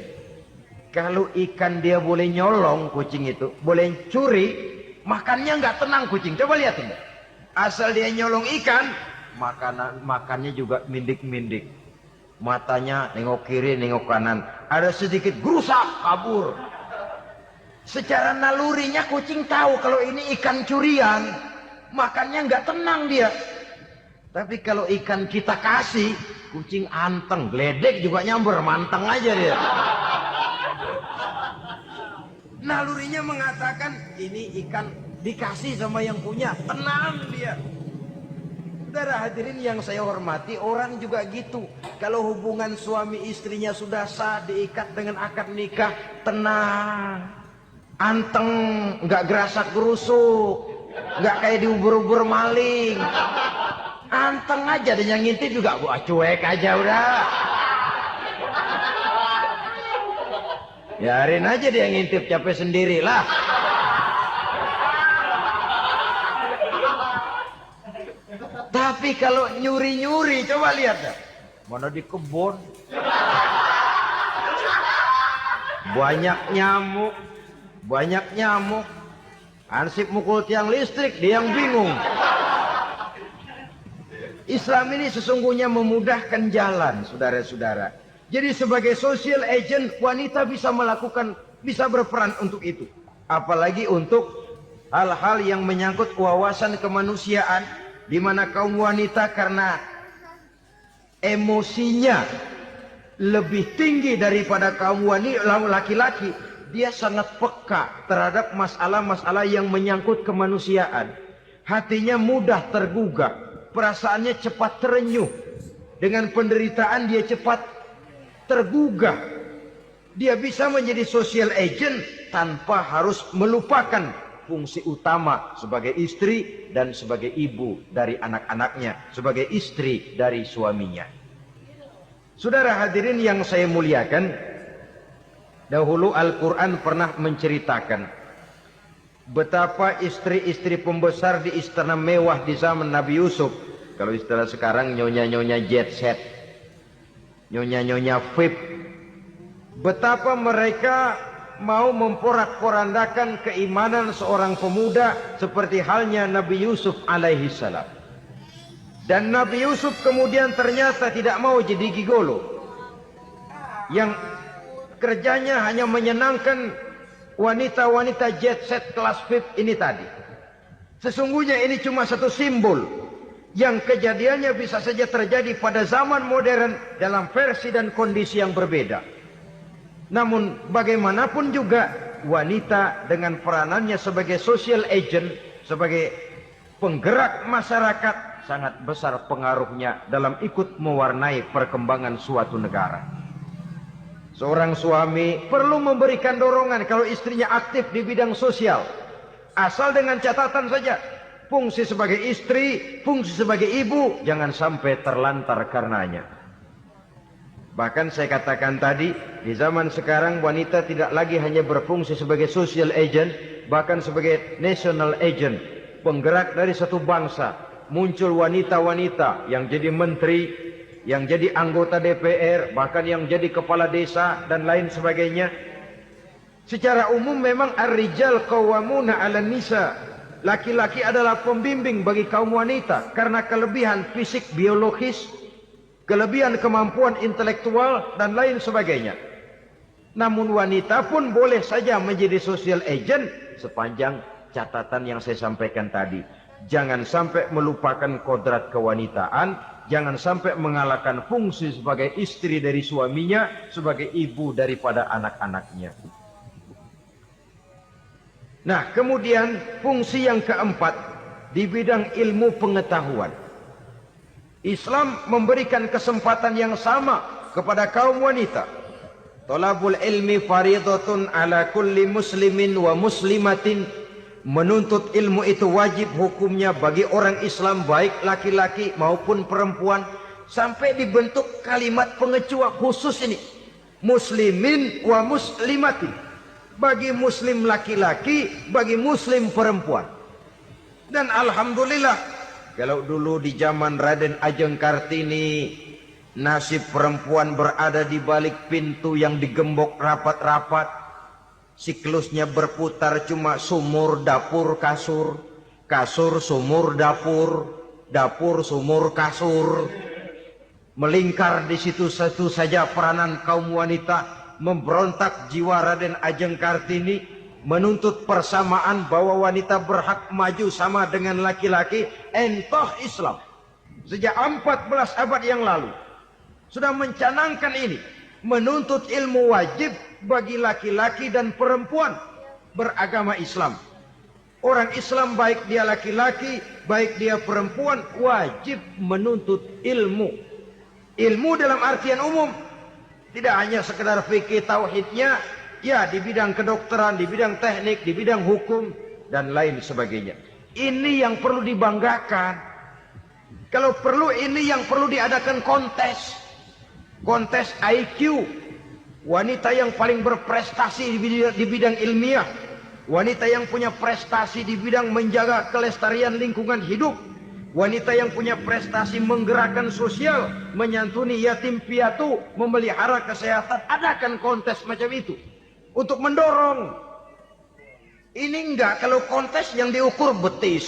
Kalau ikan dia boleh nyolong kucing itu, boleh curi, makannya nggak tenang kucing. Coba lihat ini. Asal dia nyolong ikan, makannya juga mindik-mindik. Matanya nengok kiri, nengok kanan. Ada sedikit gerusak, kabur. Secara nalurinya kucing tahu kalau ini ikan curian. Makannya nggak tenang dia. Tapi kalau ikan kita kasih, kucing anteng, geledek juga nyamber, manteng aja dia. Nalurinya mengatakan ini ikan dikasih sama yang punya, tenang dia. Saudara hadirin yang saya hormati, orang juga gitu. Kalau hubungan suami istrinya sudah sah, diikat dengan akad nikah, tenang, anteng, nggak gerasak gerusuk, nggak kayak diubur-ubur maling. Anteng aja, dan yang ngintip juga gua cuek aja udah. Biarin aja dia ngintip, capek sendirilah. Tapi kalau nyuri-nyuri, coba lihat dah. Mana di kebun. Banyak nyamuk. Ansip mukul tiang listrik, dia yang bingung. Islam ini sesungguhnya memudahkan jalan, saudara-saudara. Jadi sebagai social agent, wanita bisa berperan untuk itu. Apalagi untuk hal-hal yang menyangkut wawasan kemanusiaan, di mana kaum wanita karena emosinya lebih tinggi daripada kaum laki-laki, dia sangat peka terhadap masalah-masalah yang menyangkut kemanusiaan. Hatinya mudah tergugah, perasaannya cepat terenyuh. Dengan penderitaan dia cepat tergugah. Dia bisa menjadi social agent tanpa harus melupakan fungsi utama sebagai istri dan sebagai ibu dari anak-anaknya, sebagai istri dari suaminya. Saudara hadirin yang saya muliakan, dahulu Al-Quran pernah menceritakan betapa istri-istri pembesar di istana mewah di zaman Nabi Yusuf, kalau istilah sekarang nyonya-nyonya jet set, nyonya-nyonya VIP, betapa mereka mau memporak-porandakan keimanan seorang pemuda seperti halnya Nabi Yusuf alaihi salam. Dan Nabi Yusuf kemudian ternyata tidak mau jadi gigolo yang kerjanya hanya menyenangkan wanita-wanita jet set kelas VIP ini tadi. Sesungguhnya ini cuma satu simbol yang kejadiannya bisa saja terjadi pada zaman modern dalam versi dan kondisi yang berbeda. Namun bagaimanapun juga wanita dengan peranannya sebagai social agent, sebagai penggerak masyarakat, sangat besar pengaruhnya dalam ikut mewarnai perkembangan suatu negara. Seorang suami perlu memberikan dorongan kalau istrinya aktif di bidang sosial, asal dengan catatan saja, fungsi sebagai istri, fungsi sebagai ibu jangan sampai terlantar karenanya. Bahkan saya katakan tadi, di zaman sekarang wanita tidak lagi hanya berfungsi sebagai social agent, bahkan sebagai national agent, penggerak dari satu bangsa. Muncul wanita-wanita yang jadi menteri, yang jadi anggota DPR, bahkan yang jadi kepala desa dan lain sebagainya. Secara umum memang ar-rijal qawwamuna 'alan nisa. Laki-laki adalah pembimbing bagi kaum wanita karena kelebihan fisik biologis, kelebihan kemampuan intelektual dan lain sebagainya. Namun wanita pun boleh saja menjadi social agent sepanjang catatan yang saya sampaikan tadi. Jangan sampai melupakan kodrat kewanitaan, jangan sampai mengalahkan fungsi sebagai istri dari suaminya, sebagai ibu daripada anak-anaknya. Nah, kemudian fungsi yang keempat di bidang ilmu pengetahuan. Islam memberikan kesempatan yang sama kepada kaum wanita. Thalabul ilmi faridatun ala kulli muslimin wa muslimatin. Menuntut ilmu itu wajib hukumnya bagi orang Islam, baik laki-laki maupun perempuan. Sampai dibentuk kalimat pengecua khusus ini. Muslimin wa muslimatin. Bagi muslim laki-laki, bagi muslim perempuan. Dan alhamdulillah, kalau dulu di zaman Raden Ajeng Kartini, nasib perempuan berada di balik pintu yang digembok rapat-rapat, siklusnya berputar cuma sumur, dapur, kasur, kasur, sumur, dapur, dapur, sumur, kasur. Melingkar di situ satu saja peranan kaum wanita. Memberontak jiwa Raden Ajeng Kartini, menuntut persamaan bahwa wanita berhak maju sama dengan laki-laki. Entah Islam sejak 14 abad yang lalu sudah mencanangkan ini. Menuntut ilmu wajib bagi laki-laki dan perempuan beragama Islam. Orang Islam baik dia laki-laki, baik dia perempuan, wajib menuntut ilmu. Ilmu dalam artian umum. Tidak hanya sekedar fikih tauhidnya, ya di bidang kedokteran, di bidang teknik, di bidang hukum, dan lain sebagainya. Ini yang perlu dibanggakan. Kalau perlu ini yang perlu diadakan kontes. Kontes IQ. Wanita yang paling berprestasi di bidang ilmiah. Wanita yang punya prestasi di bidang menjaga kelestarian lingkungan hidup. Wanita yang punya prestasi menggerakkan sosial, menyantuni yatim piatu, memelihara kesehatan. Adakan kontes macam itu untuk mendorong. Ini enggak, kalau kontes yang diukur betis,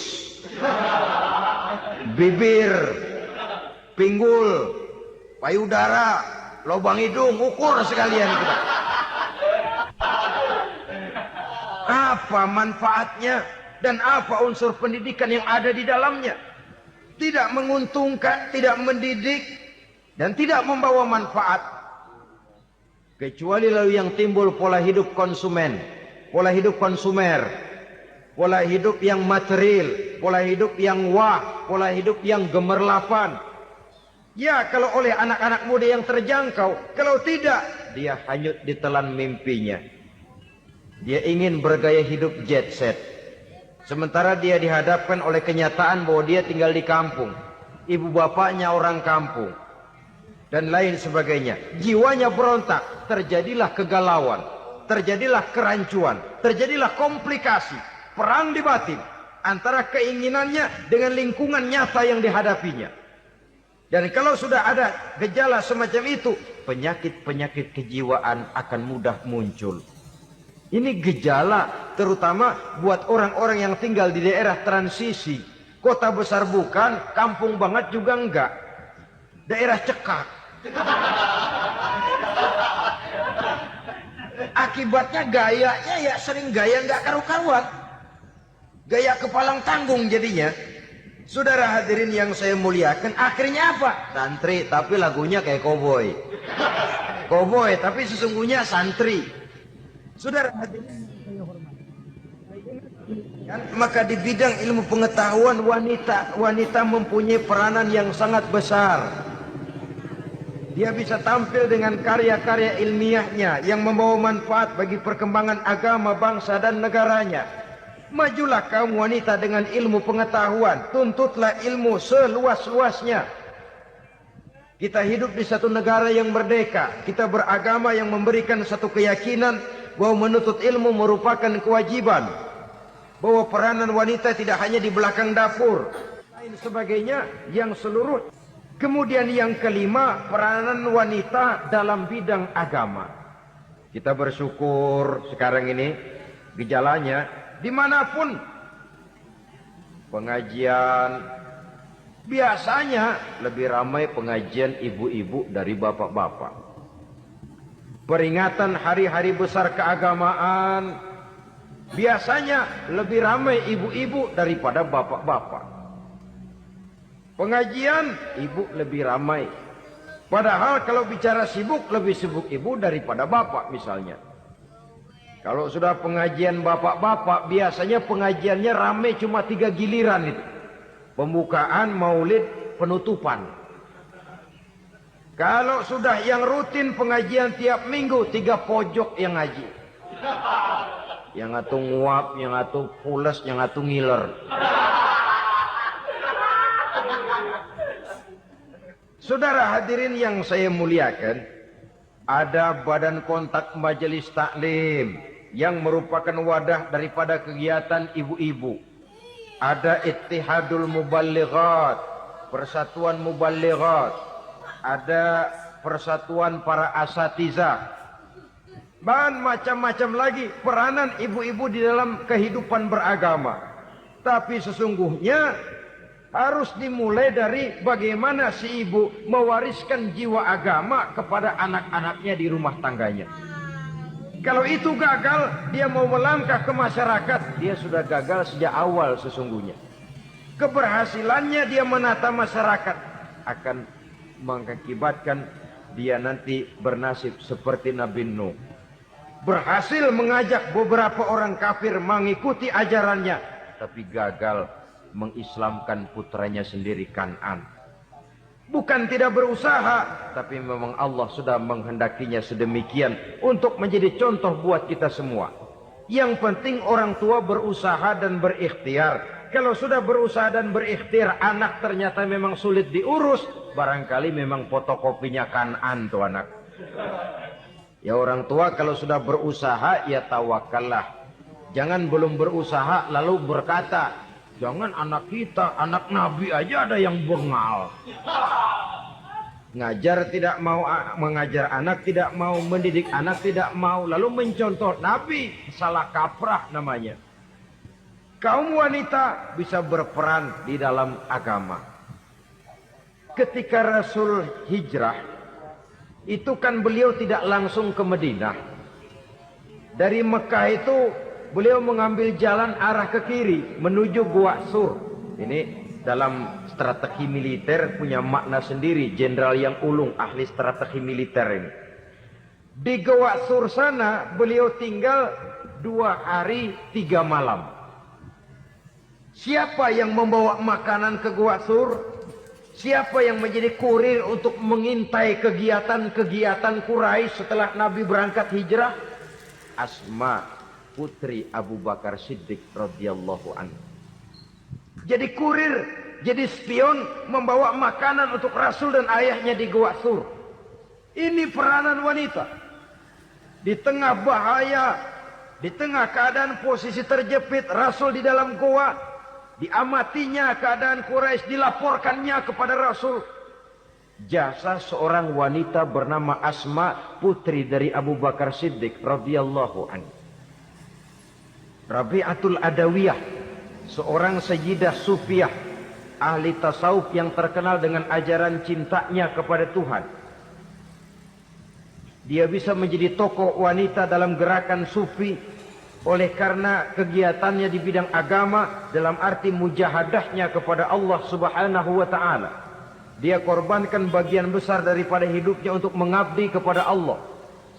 bibir, pinggul, payudara, lubang hidung, ukur sekalian kita. Apa manfaatnya dan apa unsur pendidikan yang ada di dalamnya? Tidak menguntungkan, tidak mendidik, dan tidak membawa manfaat. Kecuali lalu yang timbul pola hidup konsumen, pola hidup konsumer, pola hidup yang material, pola hidup yang wah, pola hidup yang gemerlapan. Ya, kalau oleh anak-anak muda yang terjangkau, kalau tidak, dia hanyut ditelan mimpinya. Dia ingin bergaya hidup jet set. Sementara dia dihadapkan oleh kenyataan bahwa dia tinggal di kampung. Ibu bapaknya orang kampung. Dan lain sebagainya. Jiwanya berontak, terjadilah kegalauan, terjadilah kerancuan, terjadilah komplikasi, perang di batin antara keinginannya dengan lingkungan nyata yang dihadapinya. Dan kalau sudah ada gejala semacam itu, penyakit-penyakit kejiwaan akan mudah muncul. Ini gejala terutama buat orang-orang yang tinggal di daerah transisi. Kota besar bukan, kampung banget juga enggak. Daerah cekak. Akibatnya gayanya ya sering gaya enggak karu-karuan. Gaya kepalang tanggung jadinya. Saudara hadirin yang saya muliakan, akhirnya apa? Santri, tapi lagunya kayak koboi. Koboi, tapi sesungguhnya santri. Saudara hadirin yang saya hormati. Maka di bidang ilmu pengetahuan wanita mempunyai peranan yang sangat besar. Dia bisa tampil dengan karya-karya ilmiahnya yang membawa manfaat bagi perkembangan agama, bangsa dan negaranya. Majulah kaum wanita dengan ilmu pengetahuan, tuntutlah ilmu seluas-luasnya. Kita hidup di satu negara yang merdeka, kita beragama yang memberikan satu keyakinan bahwa menuntut ilmu merupakan kewajiban, bahwa peranan wanita tidak hanya di belakang dapur, lain sebagainya yang seluruh. Kemudian yang kelima, peranan wanita dalam bidang agama. Kita bersyukur sekarang ini gejalanya dimanapun pengajian, biasanya lebih ramai pengajian ibu-ibu dari bapak-bapak. Peringatan hari-hari besar keagamaan, biasanya lebih ramai ibu-ibu daripada bapak-bapak. Pengajian, ibu lebih ramai. Padahal kalau bicara sibuk, lebih sibuk ibu daripada bapak misalnya. Kalau sudah pengajian bapak-bapak, biasanya pengajiannya ramai cuma 3 giliran itu. Pembukaan, maulid, penutupan. Kalau sudah yang rutin pengajian tiap minggu, 3 pojok yang ngaji. Yang atu nguap, yang atu pules, yang atu ngiler. Saudara hadirin yang saya muliakan, ada badan kontak majelis taklim yang merupakan wadah daripada kegiatan ibu-ibu. Ada Ittihadul Muballighat, Persatuan Muballighat. Ada persatuan para asatizah, dan macam-macam lagi peranan ibu-ibu di dalam kehidupan beragama. Tapi sesungguhnya harus dimulai dari bagaimana si ibu mewariskan jiwa agama kepada anak-anaknya di rumah tangganya. Kalau itu gagal, dia mau melangkah ke masyarakat, dia sudah gagal sejak awal sesungguhnya. Keberhasilannya dia menata masyarakat akan mengakibatkan dia nanti bernasib seperti Nabi Nuh. Berhasil mengajak beberapa orang kafir mengikuti ajarannya, tapi gagal mengislamkan putranya sendiri Kan'an. Bukan tidak berusaha, tapi memang Allah sudah menghendakinya sedemikian untuk menjadi contoh buat kita semua. Yang penting orang tua berusaha dan berikhtiar. Kalau sudah berusaha dan berikhtiar, anak ternyata memang sulit diurus, barangkali memang fotokopinya Kan'an tuh anak. Ya orang tua kalau sudah berusaha, ya tawakallah. Jangan belum berusaha lalu berkata, jangan anak kita, anak Nabi aja ada yang bengal. Ngajar tidak mau, mengajar anak tidak mau, mendidik anak tidak mau, lalu mencontoh Nabi, salah kaprah namanya. Kaum wanita bisa berperan di dalam agama. Ketika Rasul hijrah, itu kan beliau tidak langsung ke Madinah. Dari Mekah itu beliau mengambil jalan arah ke kiri menuju Gua Sur. Ini dalam strategi militer punya makna sendiri. Jenderal yang ulung, ahli strategi militer ini. Di Gua Sur sana beliau tinggal 2 hari 3 malam. Siapa yang membawa makanan ke Gua Sur? Siapa yang menjadi kurir untuk mengintai kegiatan-kegiatan Quraisy setelah Nabi berangkat hijrah? Asma, putri Abu Bakar Siddiq radhiyallahu anhu. Jadi kurir, jadi spion, membawa makanan untuk Rasul dan ayahnya di Gua Sur. Ini peranan wanita. Di tengah bahaya, di tengah keadaan posisi terjepit, Rasul di dalam gua, diamatinya keadaan Quraisy, dilaporkannya kepada Rasul. Jasa seorang wanita bernama Asma, putri dari Abu Bakar Siddiq radhiyallahu anhu. Rabi'atul Adawiyah, seorang sayyidah sufiyah, ahli tasawuf yang terkenal dengan ajaran cintanya kepada Tuhan. Dia bisa menjadi tokoh wanita dalam gerakan sufi oleh karena kegiatannya di bidang agama dalam arti mujahadahnya kepada Allah Subhanahu wa taala. Dia korbankan bagian besar daripada hidupnya untuk mengabdi kepada Allah.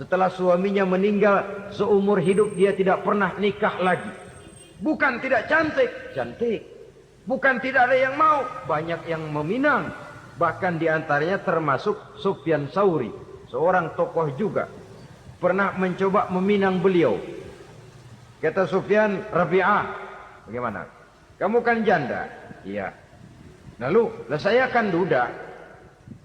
Setelah suaminya meninggal, seumur hidup dia tidak pernah nikah lagi. Bukan tidak cantik, cantik. Bukan tidak ada yang mau, banyak yang meminang. Bahkan diantaranya termasuk Sufyan Tsauri, seorang tokoh juga. Pernah mencoba meminang beliau. Kata Sufyan, Rabi'ah, bagaimana? Kamu kan janda? Iya. Lalu, saya kan duda.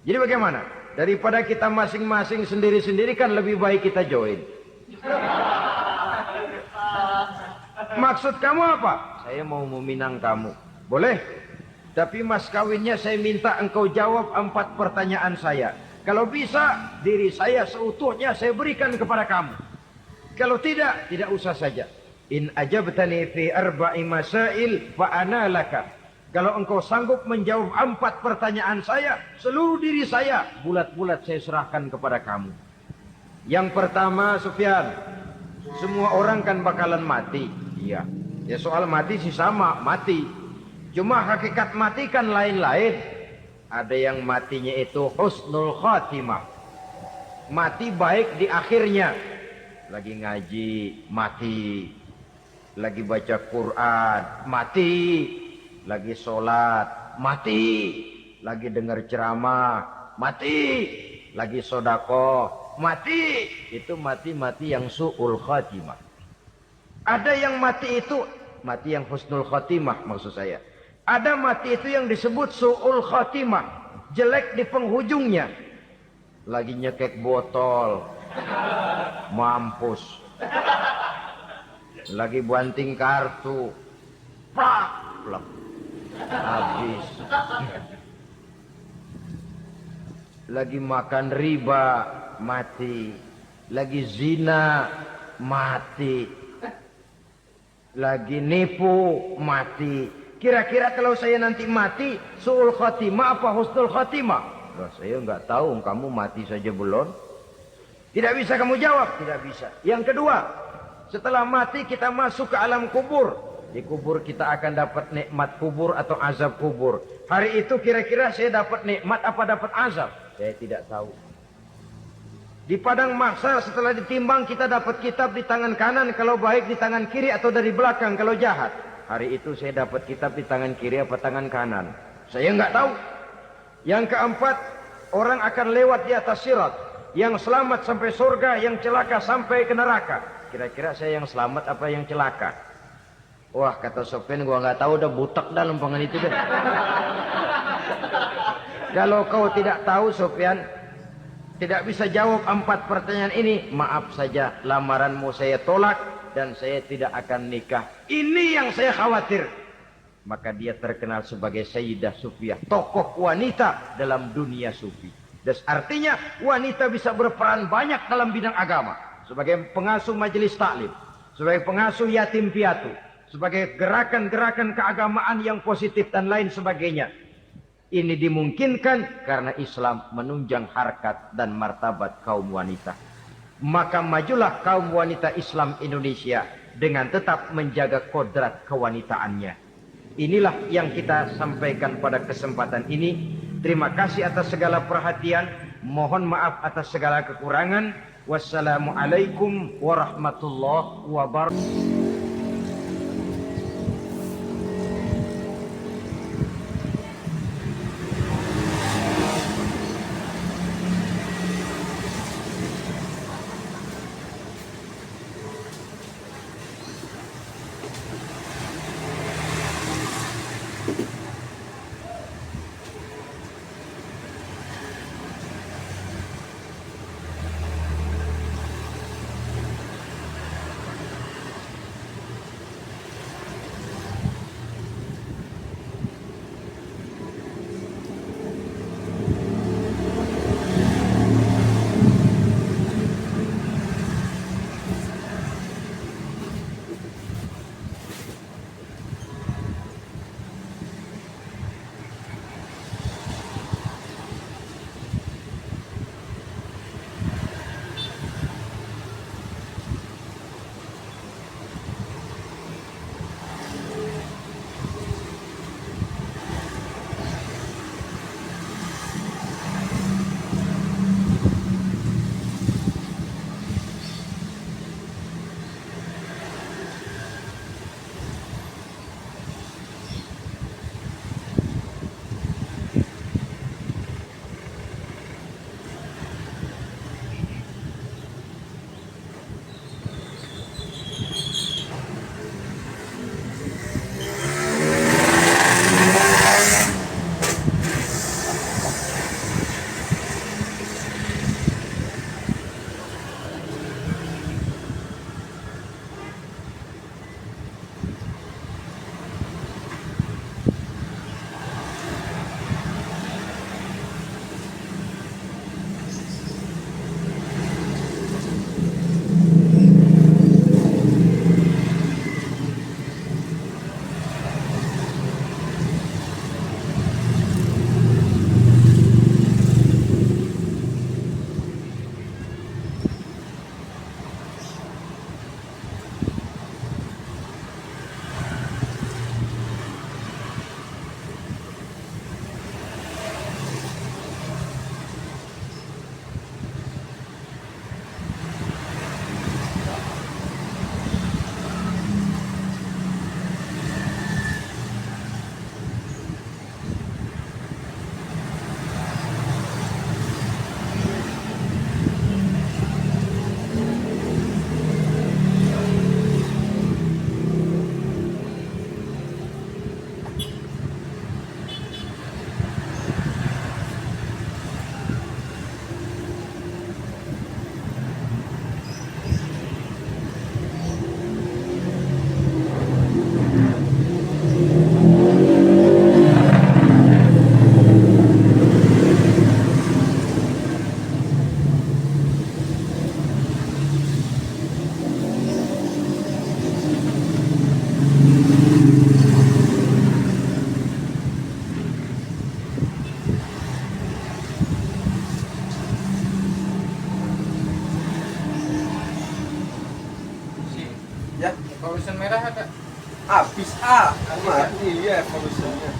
Jadi bagaimana? Daripada kita masing-masing sendiri-sendiri kan lebih baik kita join. Maksud kamu apa? Saya mau meminang kamu. Boleh. Tapi mas kawinnya saya minta engkau jawab 4 pertanyaan saya. Kalau bisa, diri saya seutuhnya saya berikan kepada kamu. Kalau tidak, tidak usah saja. In ajabtani fi 4 masail fa ana laka. Kalau engkau sanggup menjawab 4 pertanyaan saya, seluruh diri saya bulat-bulat saya serahkan kepada kamu. Yang pertama, Sufyan, semua orang kan bakalan mati. Iya. Ya soal mati sih sama, mati. Cuma hakikat mati kan lain-lain. Ada yang matinya itu husnul khatimah. Mati baik di akhirnya. Lagi ngaji, mati. Lagi baca Quran, mati. Lagi sholat, mati. Lagi dengar ceramah, mati. Lagi sodakoh, mati. Itu mati-mati yang su'ul khatimah. Ada yang mati itu, mati yang husnul khatimah maksud saya. Ada mati itu yang disebut su'ul khatimah, jelek di penghujungnya. Lagi nyekek botol, mampus. Lagi banting kartu, plak, plak. Habis. Lagi makan riba, mati. Lagi zina, mati. Lagi nipu, mati. Kira-kira kalau saya nanti mati, su'ul khatimah apa husnul khatimah? Loh, saya nggak tahu, kamu mati saja belum. Tidak bisa kamu jawab, tidak bisa. Yang kedua, setelah mati kita masuk ke alam kubur. Di kubur kita akan dapat nikmat kubur atau azab kubur. Hari itu kira-kira saya dapat nikmat apa dapat azab? Saya tidak tahu. Di padang mahsyar setelah ditimbang kita dapat kitab di tangan kanan kalau baik, di tangan kiri atau dari belakang kalau jahat. Hari itu saya dapat kitab di tangan kiri apa tangan kanan, saya nggak tahu. Yang keempat, orang akan lewat di atas sirat, yang selamat sampai surga, yang celaka sampai ke neraka. Kira-kira saya yang selamat apa yang celaka? Wah, kata Sofyan, gua nggak tahu, udah butak dah lempangan itu deh. Kalau kau tidak tahu Sofyan, tidak bisa jawab 4 pertanyaan ini, maaf saja, lamaranmu saya tolak dan saya tidak akan nikah. Ini yang saya khawatir. Maka dia terkenal sebagai Sayyidah Sufiyah, tokoh wanita dalam dunia sufi. Dan artinya wanita bisa berperan banyak dalam bidang agama, sebagai pengasuh majelis taklim, sebagai pengasuh yatim piatu, sebagai gerakan-gerakan keagamaan yang positif dan lain sebagainya. Ini dimungkinkan karena Islam menunjang harkat dan martabat kaum wanita. Maka majulah kaum wanita Islam Indonesia dengan tetap menjaga kodrat kewanitaannya. Inilah yang kita sampaikan pada kesempatan ini. Terima kasih atas segala perhatian. Mohon maaf atas segala kekurangan. Wassalamualaikum warahmatullahi wabarakatuh. Ya, Evolution merah ada. Habis mati ya Evolutionnya.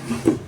Pak.